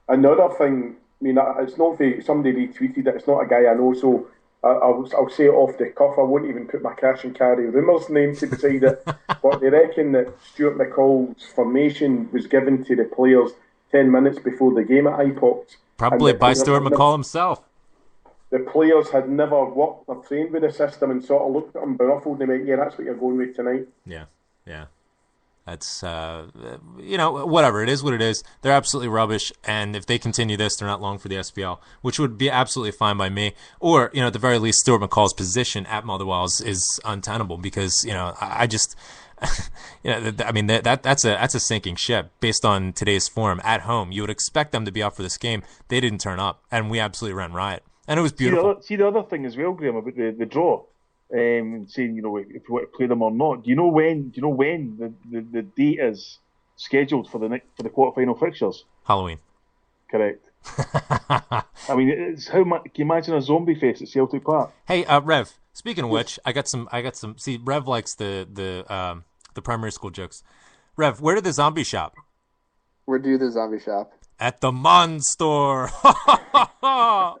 Another thing, I mean, it's not somebody retweeted it. It's not a guy I know, so I'll say it off the cuff. I won't even put my cash and carry rumours name to beside it. But they reckon that Stuart McCall's formation was given to the players 10 minutes before the game at IPOX. Probably by Stuart McCall himself. The players had never worked or trained with the system and sort of looked at them baffled and went, yeah, that's what you're going with tonight. Yeah. That's, whatever. It is what it is. They're absolutely rubbish, and if they continue this, they're not long for the SPL, which would be absolutely fine by me. Or, at the very least, Stuart McCall's position at Motherwell is untenable because, I just... I mean, that's a sinking ship based on today's form. At home, you would expect them to be up for this game. They didn't turn up, and we absolutely ran riot. And it was beautiful. See the other thing as well, Graham, about the draw. Saying, if you want to play them or not. Do you know when the date is scheduled for the quarterfinal fixtures? Halloween. Correct. I mean, it's how much. Can you imagine a zombie fest at Celtic Park? Hey, Rev. Speaking of which, I got some. See, Rev likes the primary school jokes. Rev, where did the zombie shop? Where do the zombie shop? At the Mon store. Oh.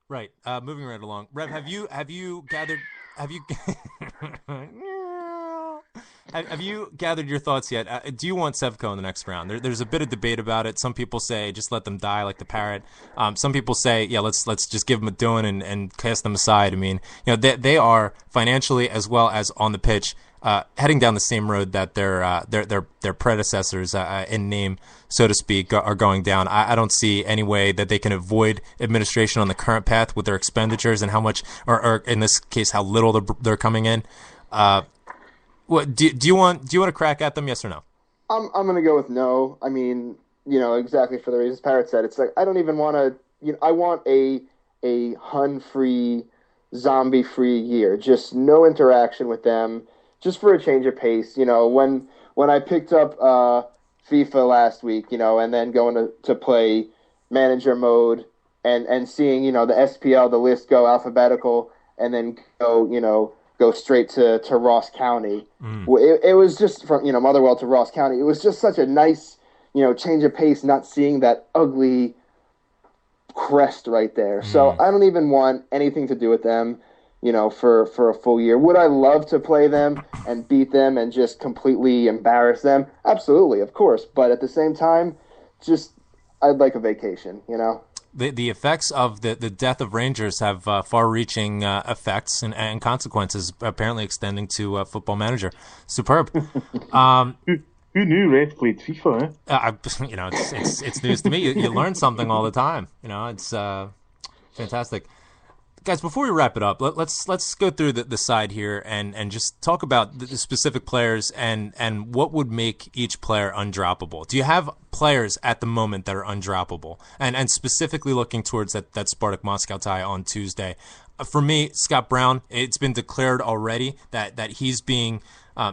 Right. Moving right along. Rev, have you gathered your thoughts yet? Do you want Sevco in the next round? There's a bit of debate about it. Some people say just let them die like the parrot. Some people say, yeah, let's just give them a doing and cast them aside. I mean, they are financially as well as on the pitch heading down the same road that their predecessors in name, so to speak, are going down. I don't see any way that they can avoid administration on the current path with their expenditures and how much, or in this case, how little they're coming in. What do you want to crack at them? Yes or no? I'm going to go with no. I mean, exactly for the reasons Parrot said. It's like I don't even want to. I want a Hun-free, zombie-free year. Just no interaction with them. Just for a change of pace. When I picked up FIFA last week, and then going to play manager mode and seeing the SPL, the list go alphabetical, and then go straight to Ross County. It was just from Motherwell to Ross County. It was just such a nice change of pace, not seeing that ugly crest right there. So I don't even want anything to do with them for a full year. Would I love to play them and beat them and just completely embarrass them? Absolutely, of course. But at the same time, I'd like a vacation. The effects of the death of Rangers have far-reaching effects and consequences, apparently extending to Football Manager. Superb. Who knew Red played FIFA? It's news to me. You learn something all the time. It's fantastic. Guys, before we wrap it up, let's go through the side here and just talk about the specific players and what would make each player undroppable. Do you have players at the moment that are undroppable? And specifically looking towards that Spartak Moscow tie on Tuesday. For me, Scott Brown, it's been declared already that he's being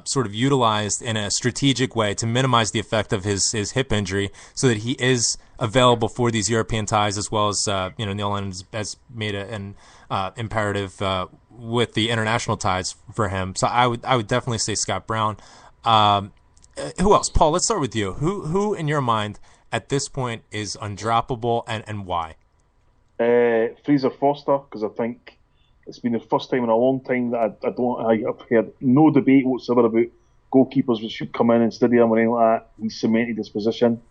sort of utilized in a strategic way to minimize the effect of his hip injury so that he is available for these European ties, as well as Neil Lennon has made an imperative with the international ties for him. So I would definitely say Scott Brown. Who else? Paul, let's start with you. Who in your mind at this point is undroppable and why? Fraser Foster, because I think it's been the first time in a long time that I've heard no debate whatsoever about goalkeepers which should come in and steady him or anything like that. He's cemented his position.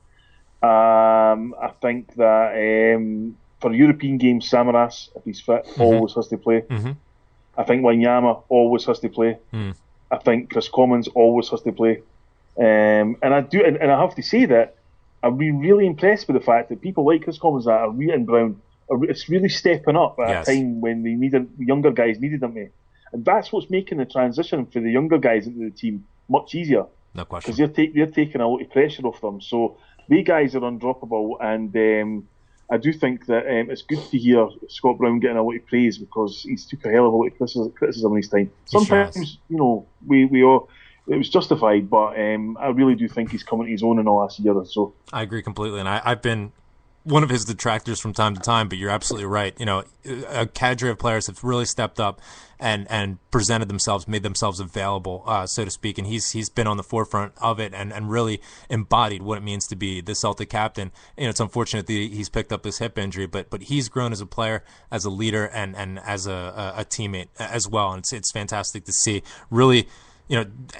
I think that for European games, Samaras, if he's fit, always has to play. I think Wanyama always has to play. I think Chris Commons always has to play. And I have to say that I've been really impressed with the fact that people like Chris Commons and Brown, it's really stepping up at a time when the younger guys needed them. And that's what's making the transition for the younger guys into the team much easier. No question. Because they're taking a lot of pressure off them. So the guys are undroppable, and I do think that it's good to hear Scott Brown getting a lot of praise because he's took a hell of a lot of criticism in his time. Sometimes, we all, it was justified, but I really do think he's coming to his own in the last year or so. I agree completely, and I've been one of his detractors from time to time, but you're absolutely right. A cadre of players have really stepped up and presented themselves, made themselves available, so to speak, and he's been on the forefront of it and really embodied what it means to be the Celtic captain. It's unfortunate that he's picked up this hip injury, but he's grown as a player, as a leader, and as a teammate as well, and it's fantastic to see. Really,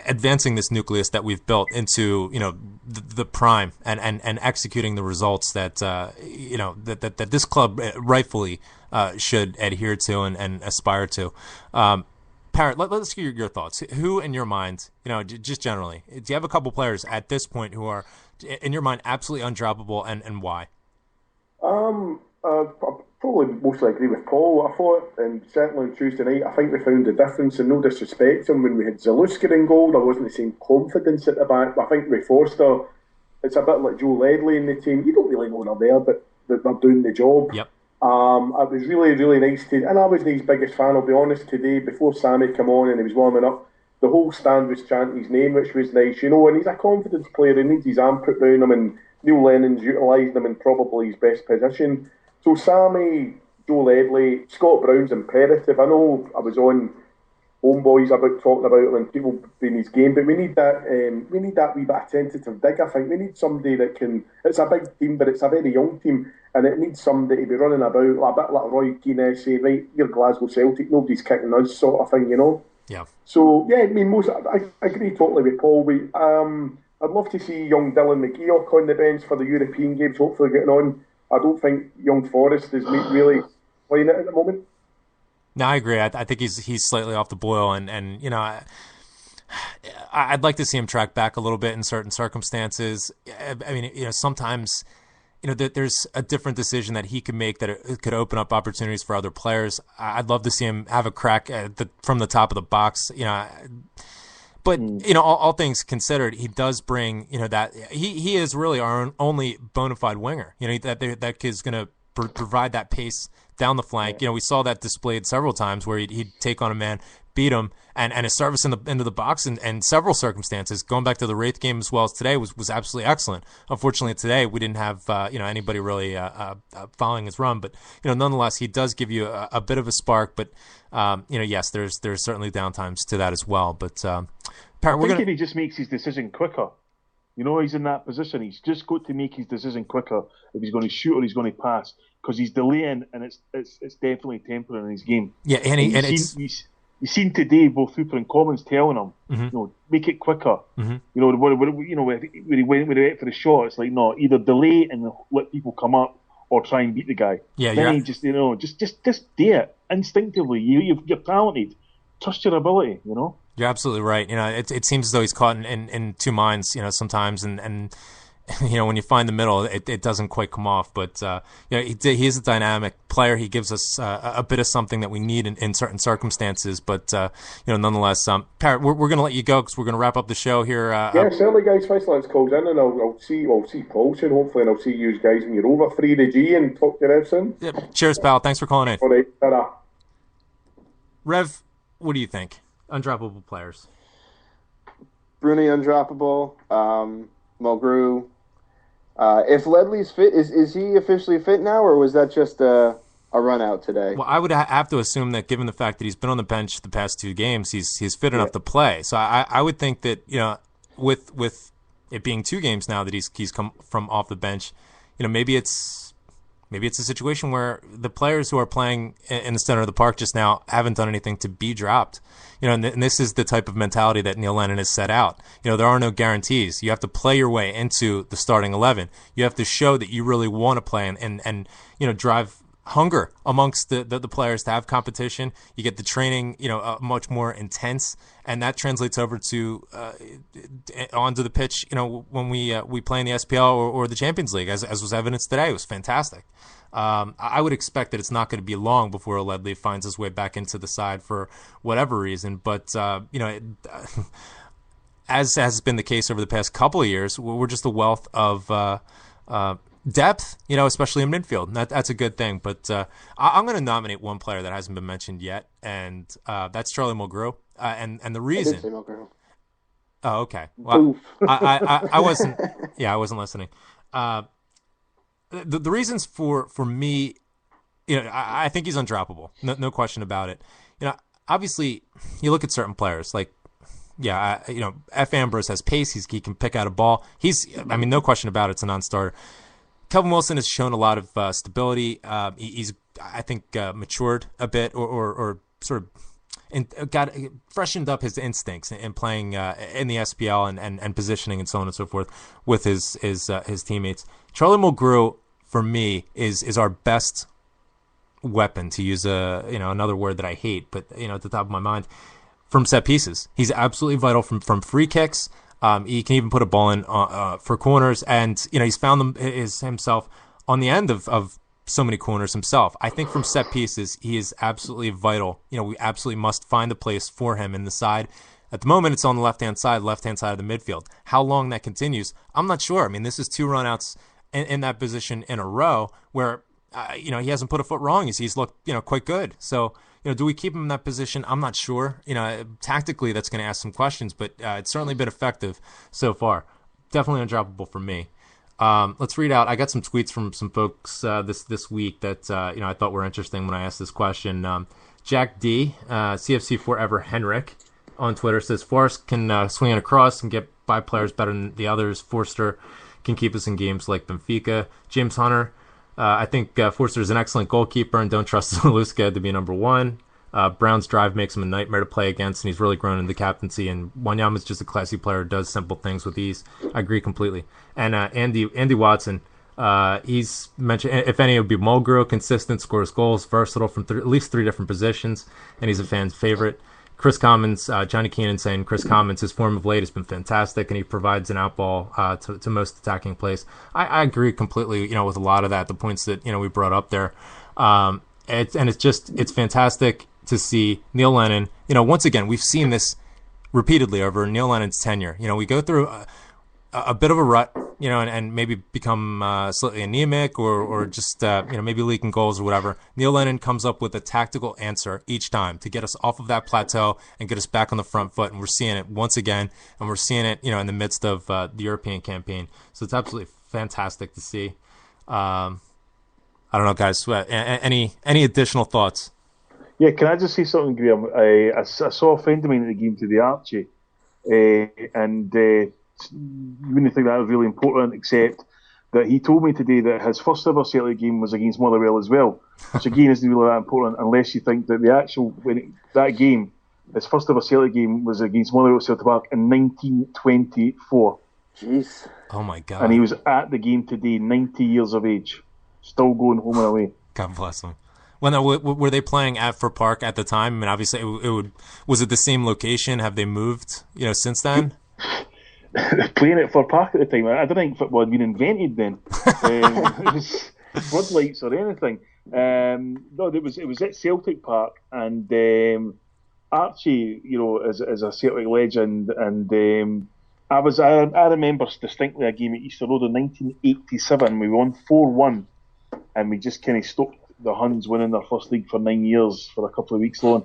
advancing this nucleus that we've built into, the prime and executing the results that, that this club rightfully should adhere to and aspire to. Parrot, let's hear your thoughts. Who, in your mind, just generally, do you have a couple players at this point who are, in your mind, absolutely undroppable and why? I probably mostly agree with Paul. I thought, and certainly on Tuesday night, I think we found the difference, and no disrespect to him, when we had Zaluska in goal, there wasn't the same confidence at the back. But I think with Forster, it's a bit like Joe Ledley in the team. You don't really know they're there, but they're doing the job. Yep. It was really, really nice to, and I wasn't his biggest fan, I'll be honest, today. Before Sammy came on and he was warming up, the whole stand was chanting his name, which was nice, and he's a confidence player. He needs his arm put round him, and Neil Lennon's utilised him in probably his best position. So Sammy, Joe Ledley, Scott Brown's imperative. I know I was on Homeboys about talking about him and people being his game, but we need that wee bit of tentative dig. I think we need somebody that can. It's a big team, but it's a very young team, and it needs somebody to be running about a bit like Roy Keane, say, right, you're Glasgow Celtic, nobody's kicking us, sort of thing, Yeah. So yeah, I mean, I agree totally with Paul. I'd love to see young Dylan McGeoch on the bench for the European games, hopefully getting on. I don't think young Forrest is really playing it at the moment. No, I agree. I think he's slightly off the boil, and I'd like to see him track back a little bit in certain circumstances. I mean, sometimes, there's a different decision that he could make that it could open up opportunities for other players. I'd love to see him have a crack from the top of the box, But, all things considered, he does bring, that he is really our only bona fide winger, that is going to provide that pace down the flank. We saw that displayed several times where he'd take on a man, beat him, and his service into the box in several circumstances, going back to the Wraith game as well as today, was absolutely excellent. Unfortunately, today we didn't have anybody really following his run, but nonetheless, he does give you a bit of a spark. But yes, there's certainly downtimes to that as well. But if he just makes his decision quicker. He's in that position. He's just got to make his decision quicker if he's going to shoot or he's going to pass, because he's delaying, and it's definitely tempering in his game. Yeah, and you've seen today both Hooper and Commons telling him, make it quicker. Mm-hmm. When he went for the shot, it's like, no, either delay and let people come up or try and beat the guy. Yeah, then he just do it instinctively. You're talented. Trust your ability. You're absolutely right. It seems as though he's caught in two minds, sometimes, and when you find the middle, it doesn't quite come off. But he is a dynamic player. He gives us a bit of something that we need in certain circumstances. But nonetheless, Parrot, we're going to let you go because we're going to wrap up the show here. Certainly, guys. Thanks for letting us call in, and I'll see Paul soon, hopefully, and I'll see you guys when you're over 3 to G and talk to you soon. Yep. Cheers, pal. Thanks for calling in. All right, ta-ra. Rev, what do you think? Undroppable players. Bruni undroppable. Mulgrew. If Ledley's fit, is he officially fit now, or was that just a run out today? Well, I would have to assume that, given the fact that he's been on the bench the past 2 games, he's fit enough to play. So I would think that with it being 2 games now that he's come from off the bench, maybe it's a situation where the players who are playing in the center of the park just now haven't done anything to be dropped. And this is the type of mentality that Neil Lennon has set out. There are no guarantees. You have to play your way into the starting 11. You have to show that you really want to play and drive hunger amongst the players to have competition. You get the training, much more intense, and that translates over to onto the pitch. When we play in the SPL or the Champions League, as was evidenced today, it was fantastic. I would expect that it's not going to be long before Ledley finds his way back into the side for whatever reason. But as has been the case over the past couple of years, we're just a wealth of depth, especially in midfield. That's a good thing. But I'm going to nominate one player that hasn't been mentioned yet, and that's Charlie Mulgrew. And the reason. I did say Mulgrew. Oh, okay. Well, I wasn't. Yeah, I wasn't listening. The reasons for me, I think he's undroppable. No question about it. Obviously, you look at certain players like. Yeah, F. Ambrose has pace. He can pick out a ball. No question about it. It's a non-starter. Kelvin Wilson has shown a lot of stability. He's, I think, matured a bit, or sort of got freshened up his instincts in playing in the SPL and positioning and so on and so forth with his teammates. Charlie Mulgrew, for me, is our best weapon, to use another word that I hate, but at the top of my mind, from set pieces. He's absolutely vital from free kicks. He can even put a ball in for corners, and he's found himself on the end of so many corners himself. I think from set pieces, he is absolutely vital. We absolutely must find a place for him in the side. At the moment, it's on the left-hand side of the midfield. How long that continues, I'm not sure. This is 2 runouts in that position in a row where he hasn't put a foot wrong. He's looked quite good. So do we keep him in that position? I'm not sure. Tactically, that's going to ask some questions, but it's certainly been effective so far. Definitely undroppable for me. Let's read out. I got some tweets from some folks this week that I thought were interesting when I asked this question. Jack D, CFC Forever Henrik on Twitter says Forrest can swing it across and get by players better than the others. Forster can keep us in games like Benfica. James Hunter, I think Forster is an excellent goalkeeper and don't trust Zaluska to be number 1. Brown's drive makes him a nightmare to play against, and he's really grown in the captaincy. And Wanyama's just a classy player who does simple things with ease. I agree completely. And Andy Watson, he's mentioned, if any, it would be Mulgrew, consistent, scores goals, versatile from at least 3 different positions, and he's a fan's favorite. Chris Commons, Johnny Keenan saying Chris Commons, his form of late has been fantastic, and he provides an outball to most attacking plays. I agree completely, with a lot of that. The points that we brought up there, it's fantastic to see Neil Lennon. Once again, we've seen this repeatedly over Neil Lennon's tenure. We go through a bit of a rut, and maybe become slightly anemic or just, maybe leaking goals or whatever. Neil Lennon comes up with a tactical answer each time to get us off of that plateau and get us back on the front foot. And we're seeing it once again, and we're seeing it, in the midst of the European campaign. So it's absolutely fantastic to see. I don't know, guys. Any additional thoughts? Yeah, can I just say something, Graham? I saw a friend of mine at the game today, Archie, and you wouldn't think that was really important, except that he told me today that his first ever Celtic game was against Motherwell as well, which again isn't really that important unless you think that that game, his first ever Celtic game was against Motherwell at Celtic Park in 1924. Jeez. Oh my God. And he was at the game today, 90 years of age, still going home and away. God bless him. Were they playing at Fir Park at the time? I mean, obviously, was it the same location? Have they moved, since then? Playing at Fir Park at the time, I don't think football had been invented then. It was floodlights or anything. No, it was at Celtic Park, and Archie, is a Celtic legend, and I remember distinctly a game at Easter Road in 1987. We won 4-1, and we just kind of stopped the Huns winning their first league for 9 years for a couple of weeks long.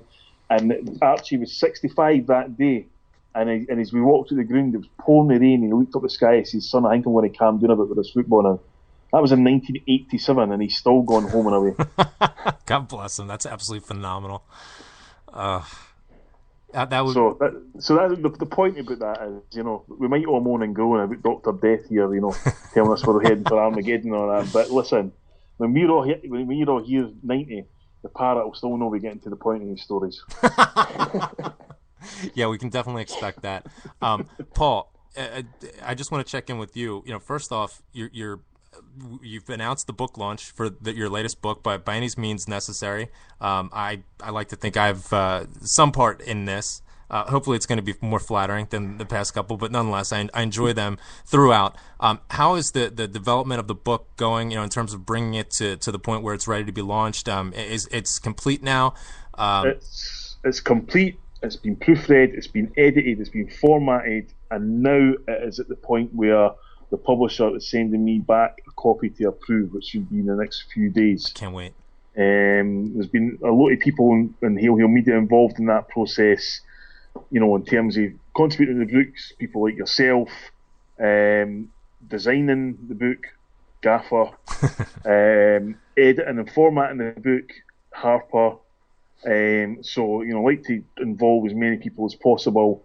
And Archie was 65 that day. And as we walked to the ground, it was pouring the rain, and he looked up at the sky and said, "Son, I think I'm going to calm down a bit with this football now." That was in 1987, and he's still gone home and away. God bless him. That's absolutely phenomenal. So the point about that is, we might all moan and groan about Dr. Death here, telling us we're heading for Armageddon and all that. But listen, when we're all here 90, the parrot will still know we're getting to the point in these stories. Yeah, we can definitely expect that. Paul, I just want to check in with you. First off, you've announced the book launch for your latest book, by any means necessary. I like to think I have some part in this. Hopefully it's going to be more flattering than the past couple, but nonetheless, I enjoy them throughout. How is the development of the book going, in terms of bringing it to the point where it's ready to be launched? It's complete now? It's complete. It's been proofread, it's been edited, it's been formatted, and now it is at the point where the publisher is sending me back a copy to approve, which should be in the next few days. Can't wait. There's been a lot of people in Hail Media involved in that process, in terms of contributing to the books, people like yourself, designing the book, Gaffer, editing and formatting the book, Harper. So like to involve as many people as possible.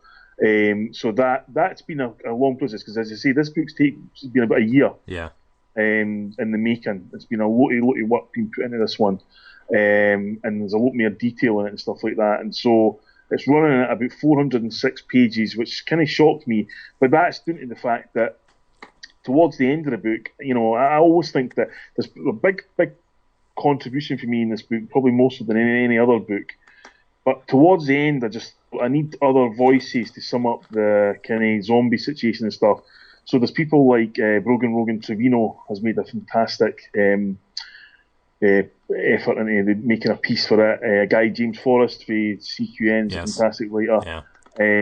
So that's been a long process, because as you say, this book's been about a year. Yeah. In the making, it's been a lot of work being put into this one, and there's a lot more detail in it and stuff like that. And so it's running at about 406 pages, which kind of shocked me. But that's due to the fact that towards the end of the book, I always think that there's a big contribution for me in this book, probably more so than any other book. But towards the end, I need other voices to sum up the kind of zombie situation and stuff. So there's people like Brogan Trevino has made a fantastic effort into making a piece for it. A guy, James Forrest, for CQN, yes. Fantastic writer. Yeah.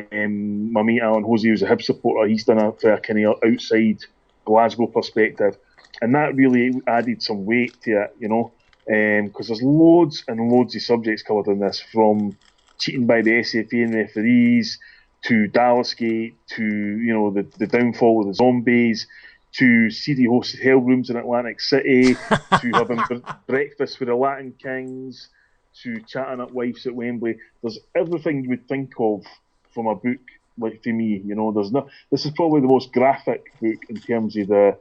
My mate Alan Hosey, who's a Hib supporter, he's done it for a kind of outside Glasgow perspective. And that really added some weight to it, because there's loads and loads of subjects covered in this, from cheating by the SFA and referees, to Dallasgate, to the downfall of the zombies, to seedy hosted hell rooms in Atlantic City, to having breakfast with the Latin Kings, to chatting up wives at Wembley. There's everything you would think of from a book like to me. This is probably the most graphic book in terms of the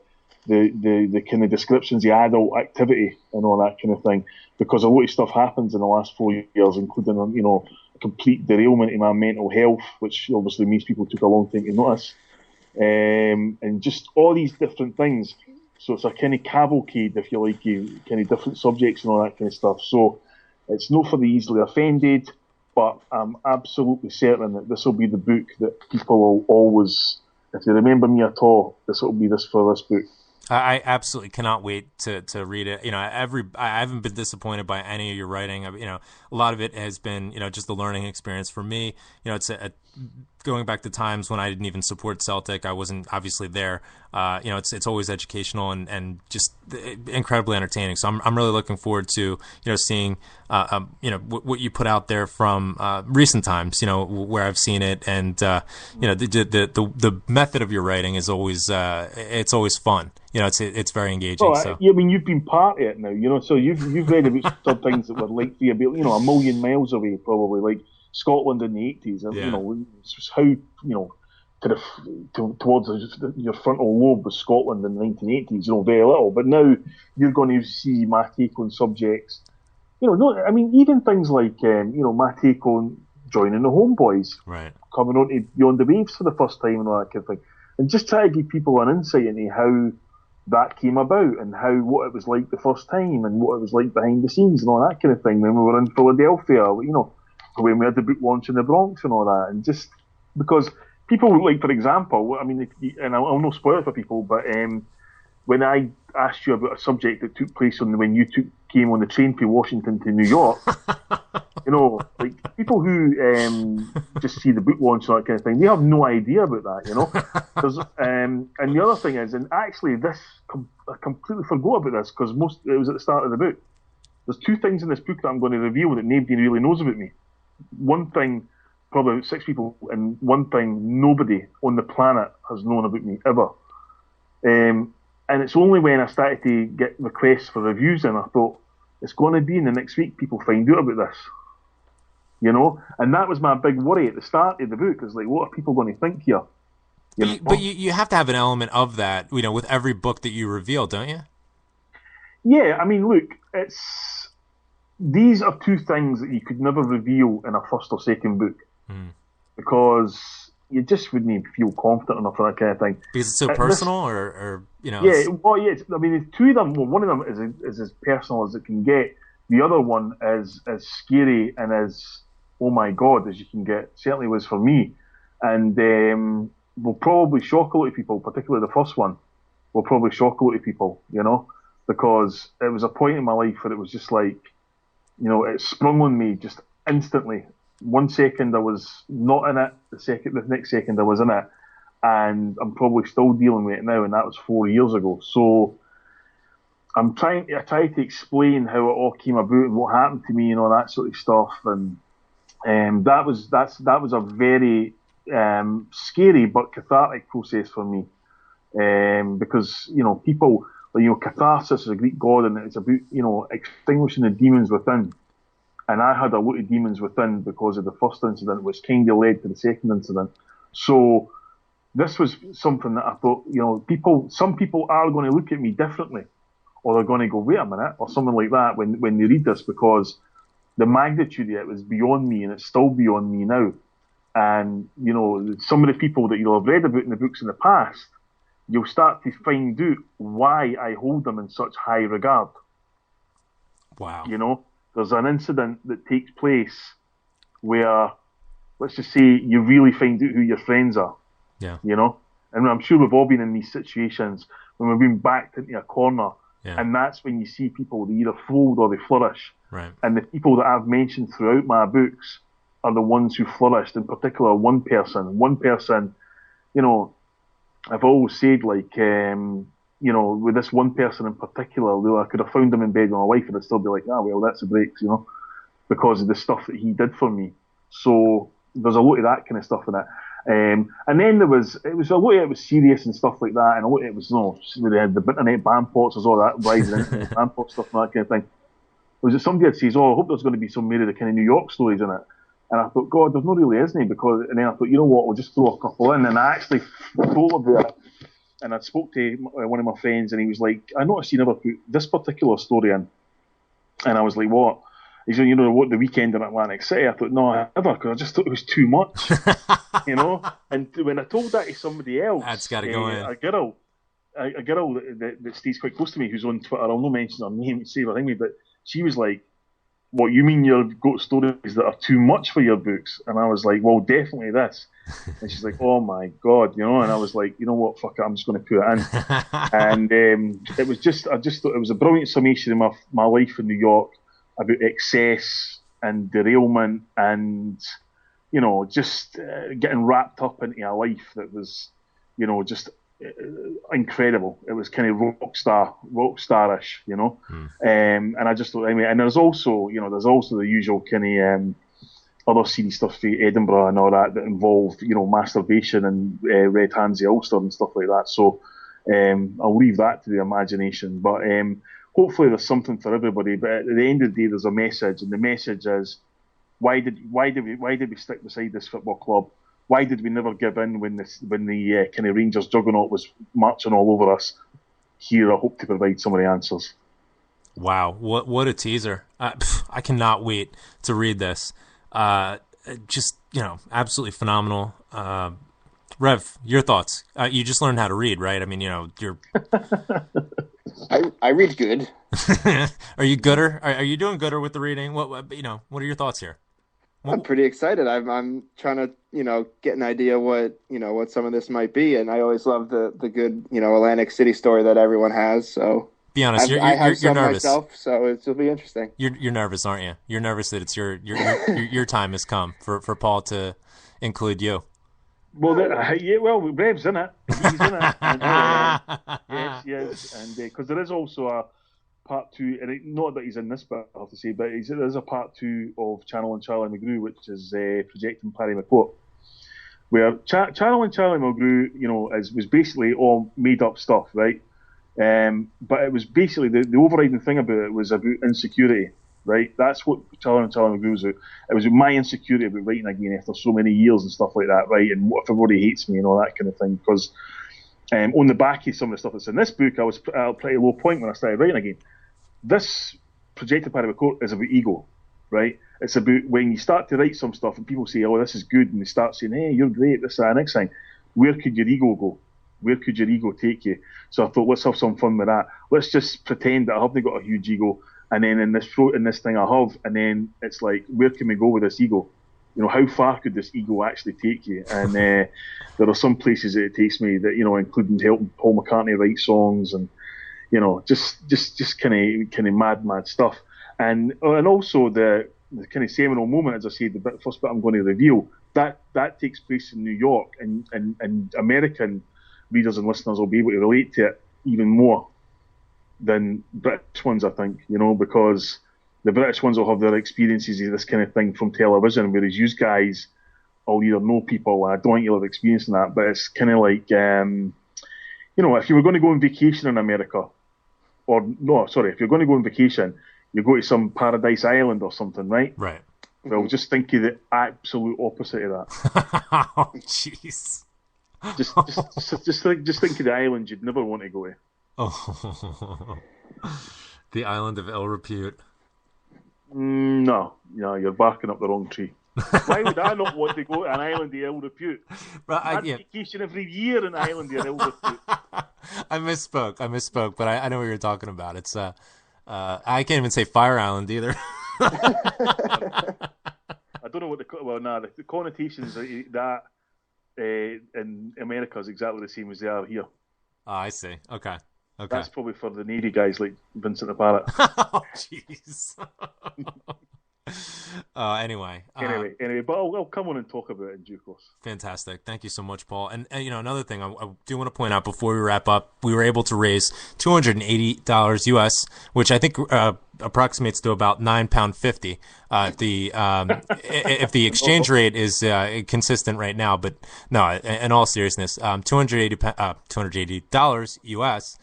kind of descriptions, the adult activity and all that kind of thing, because a lot of stuff happens in the last 4 years, including a complete derailment in my mental health, which obviously most people took a long time to notice, and just all these different things. So it's a kind of cavalcade, if you like, kind of different subjects and all that kind of stuff. So it's not for the easily offended. but I'm absolutely certain that this will be the book that people will always, if they remember me at all, this will be for this book. I absolutely cannot wait to read it. I haven't been disappointed by any of your writing. A lot of it has been, just the learning experience for me. It's going back to times when I didn't even support Celtic. I wasn't obviously there. It's always educational and just incredibly entertaining. So I'm really looking forward to, seeing, what you put out there from recent times, where I've seen it. And, the method of your writing is always, it's always fun. It's very engaging. Well, so. I mean, you've been part of it now, so you've read about some things that were like a million miles away, probably, like Scotland in the 80s. And, it's just how, towards your frontal lobe was Scotland in the 1980s, very little. But now you're going to see my take on subjects. Even things like, my take on joining the Homeboys, right, coming on to Beyond the Waves for the first time and all that kind of thing. And just try to give people an insight into how that came about and what it was like the first time and what it was like behind the scenes and all that kind of thing when we were in Philadelphia, when we had the book launch in the Bronx and all that. And just because people, like, for example, and I'll not spoil it for people, but when I asked you about a subject that took place when you came on the train from Washington to New York, like people who just see the book launch and all that kind of thing, they have no idea about that, and the other thing is, and actually I completely forgot about this because it was at the start of the book. There's two things in this book that I'm going to reveal that nobody really knows about me. One thing, probably about 6 people, and one thing nobody on the planet has known about me ever. And it's only when I started to get requests for reviews and I thought, it's going to be in the next week people find out about this. And that was my big worry at the start of the book, is like, what are people going to think here? But you have to have an element of that, with every book that you reveal, don't you? Yeah, look, these are two things that you could never reveal in a first or second book, because you just wouldn't feel confident enough for that kind of thing. Because it's so personal, or Yeah, well, yeah. Two of them. Well, one of them is as personal as it can get. The other one is as scary and as, oh my God, as you can get. Certainly was for me, and will probably shock a lot of people. Particularly the first one will probably shock a lot of people. Because it was a point in my life where it was just like, it sprung on me just instantly. 1 second I was not in it, the next second I was in it, and I'm probably still dealing with it now, and that was 4 years ago. So I try to explain how it all came about and what happened to me and all that sort of stuff, and that was a very scary but cathartic process for me, because people, catharsis is a Greek god, and it's about extinguishing the demons within. And I had a lot of demons within because of the first incident, which kind of led to the second incident. So this was something that I thought, some people are going to look at me differently, or they're going to go, wait a minute, or something like that when they read this, because the magnitude of it was beyond me, and it's still beyond me now. And, some of the people that you'll have read about in the books in the past, you'll start to find out why I hold them in such high regard. Wow. There's an incident that takes place where, let's just say, you really find out who your friends are. Yeah. And I'm sure we've all been in these situations when we've been backed into a corner, yeah. And that's when you see people, they either fold or they flourish. Right. And the people that I've mentioned throughout my books are the ones who flourished. In particular, one person, I've always said, like, with this one person in particular, though I could have found him in bed with my wife and I'd still be like, well, that's the breaks, because of the stuff that he did for me. So there's a lot of that kind of stuff in it. And then it was a lot of it was serious and stuff like that, and a lot of it was, they had the internet ban pots, there's all that rising internet ban pot stuff and that kind of thing. Was it somebody that says, I hope there's going to be some maybe the kind of New York stories in it. And I thought, God, there's not really, isn't it? And then I thought, you know what, we'll just throw a couple in. And I actually thought about it. And I spoke to one of my friends, and he was like, I noticed you never put this particular story in. And I was like, what? He said, what, the weekend in Atlantic City? I thought, no, never, because I just thought it was too much. And when I told that to somebody else, that's got to go in. A girl that stays quite close to me, who's on Twitter, I'll not mention her name, say her name, but she was like, what, you mean you've got stories that are too much for your books? And I was like, well, definitely this. And she's like, oh my God, you know, and I was like, you know what, fuck it, I'm just going to put it in. And it was just, I just thought it was a brilliant summation of my life in New York about excess and derailment and, you know, just getting wrapped up into a life that was, you know, just incredible. It was kind of rock starish, you know. And I just thought, anyway, and there's also the usual kind of other seedy stuff for Edinburgh and all that involved, you know, masturbation and Red Hands the Ulster and stuff like that. So I'll leave that to the imagination. But hopefully there's something for everybody. But at the end of the day, there's a message, and the message is why did we stick beside this football club? Why did we never give in when the kind of Rangers juggernaut was marching all over us? Here, I hope to provide some of the answers. Wow, what a teaser! I cannot wait to read this. Just, you know, absolutely phenomenal. Rev, your thoughts? You just learned how to read, right? I mean, you know, you're. I read good. Are you gooder? Are you doing gooder with the reading? What are your thoughts here? I'm pretty excited. I'm trying to, you know, get an idea what some of this might be, and I always love the good, you know, Atlantic City story that everyone has. So be honest, I have you're some nervous myself, so it'll be interesting. You're nervous, aren't you? You're nervous that it's your time has come for Paul to include you. Well, Rev's in it. He's in it. And, yes, and because there is also a part 2, and not that he's in this bit, I have to say, but there's a part 2 of Channel and Charlie McGrew, which is projecting Paddy McCourt, where Channel and Charlie McGrew, you know, was basically all made up stuff, right? But it was basically the overriding thing about it was about insecurity, right? That's what Channel and Charlie McGrew was about. It was my insecurity about writing again after so many years and stuff like that, right? And what if everybody hates me and all that kind of thing? Because on the back of some of the stuff that's in this book, I was at a pretty low point when I started writing again. This projected Paddy McCourt is about ego, right? It's about when you start to write some stuff and people say, oh, this is good, and they start saying, hey, you're great, this, that, next thing. Where could your ego go? Where could your ego take you? So I thought, let's have some fun with that. Let's just pretend that I haven't got a huge ego, and then in this thing I have, and then it's like, where can we go with this ego? You know, how far could this ego actually take you? And there are some places that it takes me that, you know, including helping Paul McCartney write songs and, you know, just kind of mad stuff, and also the kind of seminal moment, as I said, the first bit I'm going to reveal that takes place in New York, and American readers and listeners will be able to relate to it even more than British ones, I think, you know, because the British ones will have their experiences of this kind of thing from television, whereas you guys will either know people, and I don't think you'll have experience in that, but it's kind of like, you know, if you were going to go on vacation in America, if you're going to go on vacation, you go to some paradise island or something, right? Right. Well, just think of the absolute opposite of that. Oh, jeez. Just think of the island you'd never want to go to. Oh, the island of ill repute. No, you're barking up the wrong tree. Why would I not want to go to an island of ill repute? I vacation every year in an island of ill repute. I misspoke, but I know what you're talking about. It's I can't even say Fire Island either. I don't know what the connotations of that in America is exactly the same as they are here. Oh, I see. Okay. That's probably for the Navy guys like Vincent the Parrot. Oh, jeez. Anyway, but I'll come on and talk about it in due course. Fantastic. Thank you so much, Paul. And you know, another thing I do want to point out before we wrap up, we were able to raise $280 US, which I think approximates to about £9.50 if the exchange rate is consistent right now. But no, in all seriousness, $280 US.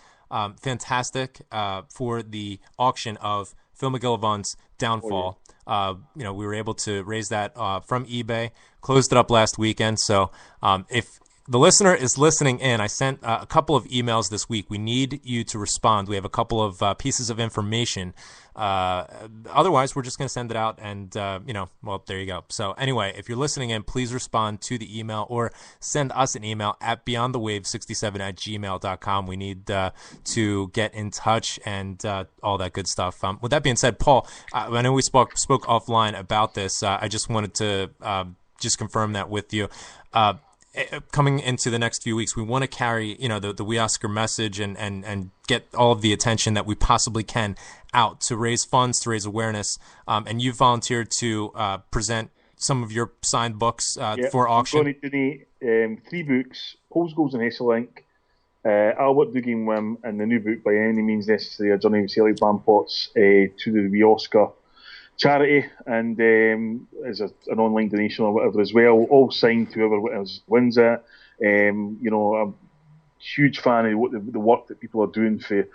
Fantastic for the auction of Phil McGillivon's Downfall. You know, we were able to raise that from eBay, closed it up last weekend. So if the listener is listening in. I sent a couple of emails this week. We need you to respond. We have a couple of pieces of information. Otherwise, we're just going to send it out and, well, there you go. So anyway, if you're listening in, please respond to the email or send us an email at beyondthewave67@gmail.com. We need to get in touch and all that good stuff. With that being said, Paul, I know we spoke offline about this. I just wanted to just confirm that with you. Coming into the next few weeks, we want to carry, the We Oscar message and get all of the attention that we possibly can out to raise funds, to raise awareness. And you volunteered to present some of your signed books for auction. I'm going to donate 3 books: Poles, Goals and Hesselink, Albert Duggan Wim, and the new book, By Any Means Necessary, A Journey with Celtic Bampots, to the We Oscar charity, and as an online donation or whatever as well, all signed to whoever wins it. I'm a huge fan of the work that people are doing for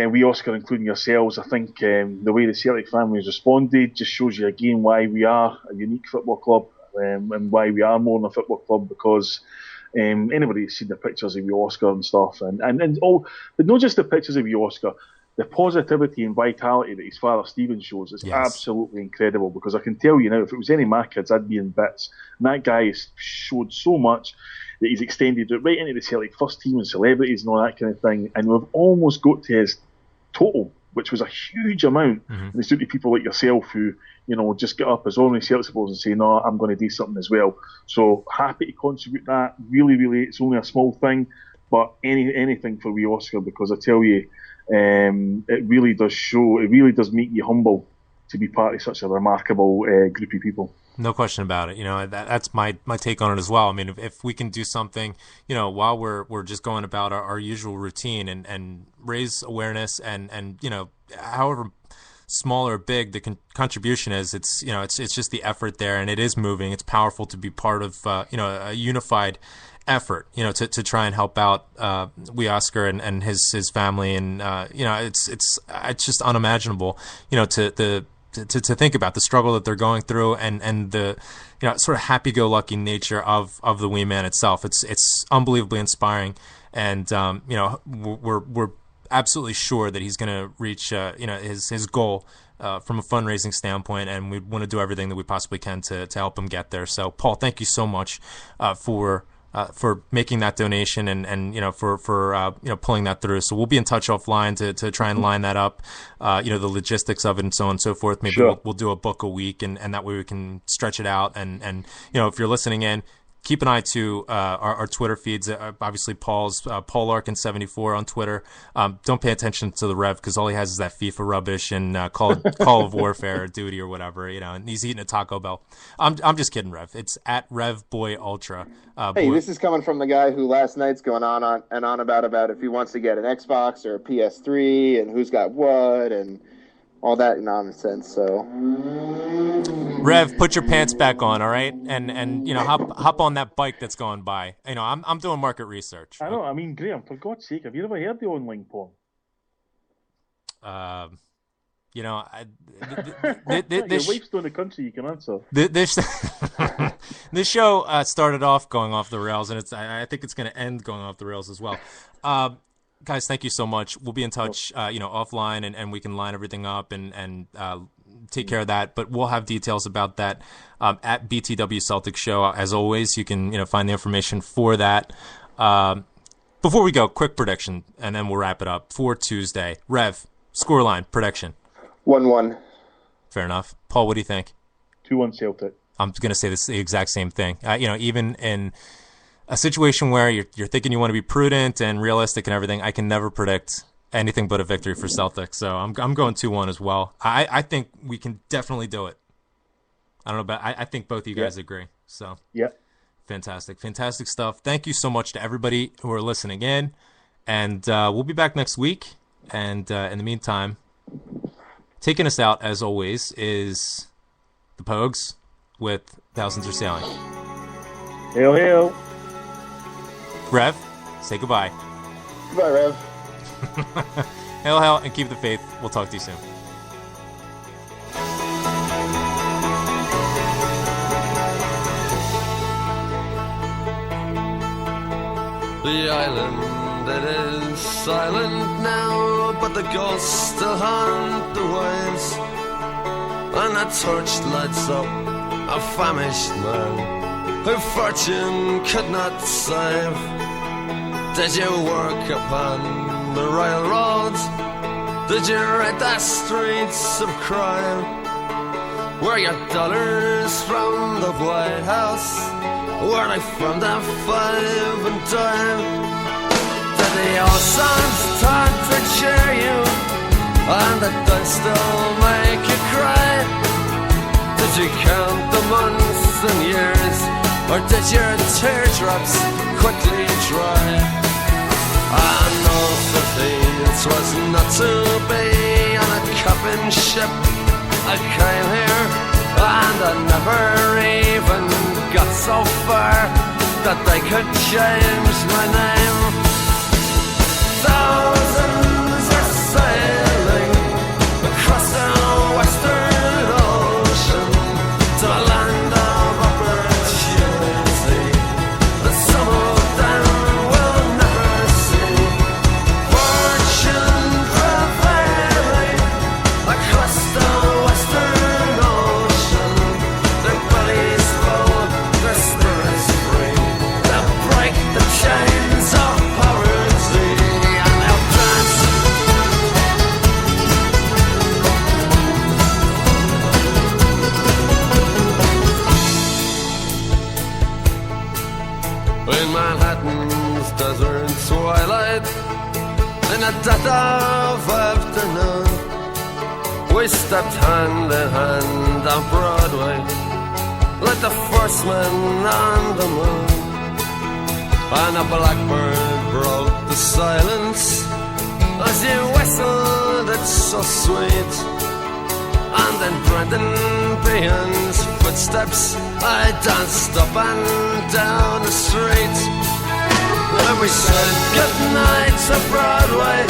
We Oscar, including yourselves. I think the way the Celtic family has responded just shows you again why we are a unique football club, and why we are more than a football club, because anybody who's seen the pictures of We Oscar and stuff, and but not just the pictures of We Oscar, the positivity and vitality that his father Stephen shows is absolutely incredible, because I can tell you now, if it was any of my kids, I'd be in bits. And that guy has showed so much that he's extended it right into the Celtic first team and celebrities and all that kind of thing. And we've almost got to his total, which was a huge amount. And it's due to people like yourself who, just get up as ordinary Celtic supporters and say, no, I'm going to do something as well. So happy to contribute that. Really, really, it's only a small thing, but anything for We Oscar, because I tell you, it really does show, it really does make you humble to be part of such a remarkable group of people. No question about it. That's my take on it as well. I mean, if we can do something, while we're just going about our usual routine and raise awareness and however small or big the contribution is, it's just the effort there, and it is moving. It's powerful to be part of a unified effort, to try and help out We Oscar and his family, and it's just unimaginable, to think about the struggle that they're going through, and the sort of happy-go-lucky nature of the wee man itself. It's unbelievably inspiring, and we're absolutely sure that he's going to reach his goal from a fundraising standpoint, and we want to do everything that we possibly can to help him get there. So, Paul, thank you so much for making that donation and for pulling that through. So we'll be in touch offline to try and line that up, the logistics of it and so on and so forth. Maybe we'll do a book a week, and that way we can stretch it out. And if you're listening in, keep an eye to our Twitter feeds. Obviously, Paul's Paul Larkin 74 on Twitter. Don't pay attention to the Rev, because all he has is that FIFA rubbish and Call of Warfare or Duty or whatever. And he's eating a Taco Bell. I'm just kidding, Rev. It's at Rev Boy Ultra. Hey, this is coming from the guy who last night's going on about if he wants to get an Xbox or a PS3 and who's got what and all that nonsense. So, Rev, put your pants back on, all right, and hop on that bike that's going by. I'm doing market research. I know. I mean, Graham, for God's sake, have you ever heard the online porn? Your wife's doing the country. You can answer. This show started off going off the rails, and I think it's going to end going off the rails as well. Guys, thank you so much. We'll be in touch, offline, and we can line everything up and take care of that. But we'll have details about that at BTW Celtic Show. As always, you can find the information for that. Before we go, quick prediction, and then we'll wrap it up for Tuesday. Rev, scoreline prediction. 1-1. Fair enough. Paul, what do you think? 2-1 Celtic. I'm going to say the exact same thing. Even in a situation where you're thinking you want to be prudent and realistic and everything, I can never predict anything but a victory for Celtic. So I'm going 2-1 as well. I think we can definitely do it. I don't know, but I think both of you guys agree. So fantastic stuff. Thank you so much to everybody who are listening in, and we'll be back next week. And in the meantime, taking us out as always is the Pogues with Thousands Are Sailing. Hail, hail. Rev, say goodbye. Goodbye, Rev. Hail, hail, and keep the faith. We'll talk to you soon. The island, it is silent now, but the ghosts still haunt the waves. And a torch lights up a famished man who fortune could not save. Did you work upon the railroads? Did you ride the streets of crime? Were your dollars from the White House? Were they from the 5 and dime? Did the old songs start to cheer you? And did they still make you cry? Did you count the months and years? Or did your teardrops quickly dry? I know it was not to be on a coffin ship. I came here and I never even got so far that they could change my name. Thousands are sailing across the western ocean to a land of opportunity that some of them will never see. Fortune prevailing across the western ocean, their bellies full, their spirits free. They'll break the chains of poverty and they'll dance. In Manhattan's desert twilight, in the dead of afternoon, we stepped hand in hand on Broadway, like the first man on the moon. And a blackbird broke the silence as you whistled, it's so sweet. And in Brendan Behan's footsteps, I danced up and down the street. And we said goodnight to Broadway,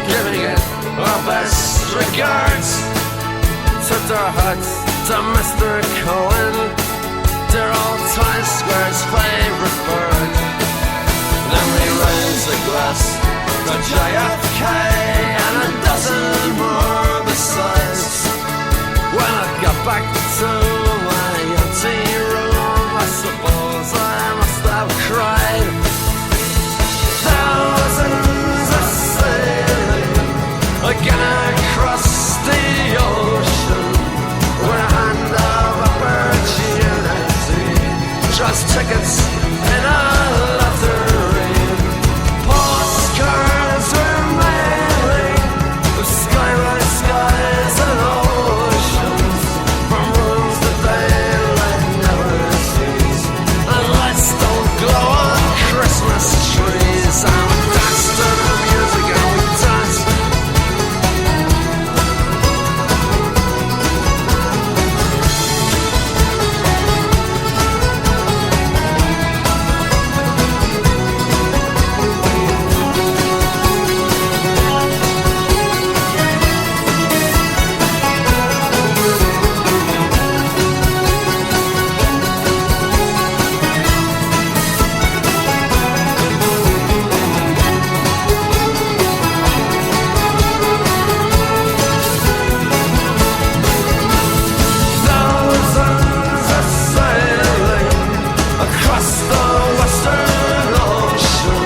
giving it our best regards. Took our hats to Mr. Cohen, dear old Times Square's favorite bird. Then we raised a glass to JFK and a dozen more besides. When I got back to my empty room, I suppose I must have cried. Thousands are sailing again across the ocean with a hand of opportunity. Trust tickets in a lottery. Postcards were mailing of skyline skies and oceans from rooms that daylight never sees. And lights don't glow on Christmas trees. And we danced to the music and we danced. Thousands are sailing across the western ocean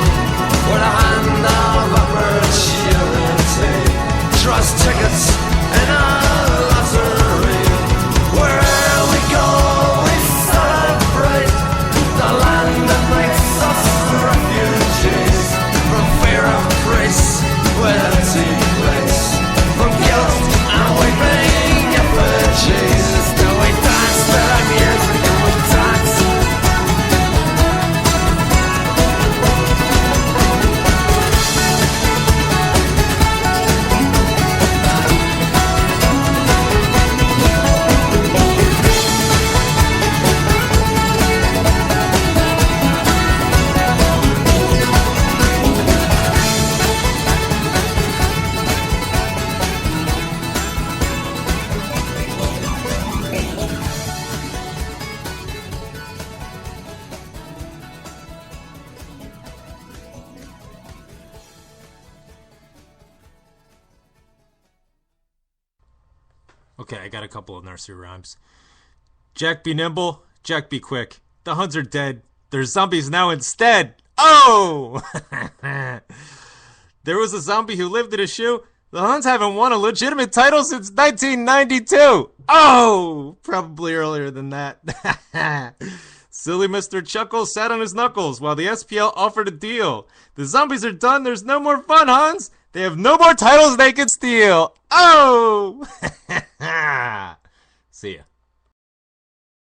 with a hand of opportunity. Trust tickets in a lottery. Where we go, we celebrate the land that makes us refugees from fear of grace with empty place, from guilt and weeping effigies. Now we dance to the music and we dance. Okay, I got a couple of nursery rhymes. Jack be nimble, Jack be quick. The Huns are dead. There's zombies now instead. Oh! There was a zombie who lived in a shoe. The Huns haven't won a legitimate title since 1992. Oh! Probably earlier than that. Silly Mr. Chuckles sat on his knuckles while the SPL offered a deal. The zombies are done. There's no more fun, Huns. They have no more titles they can steal. Oh! See ya.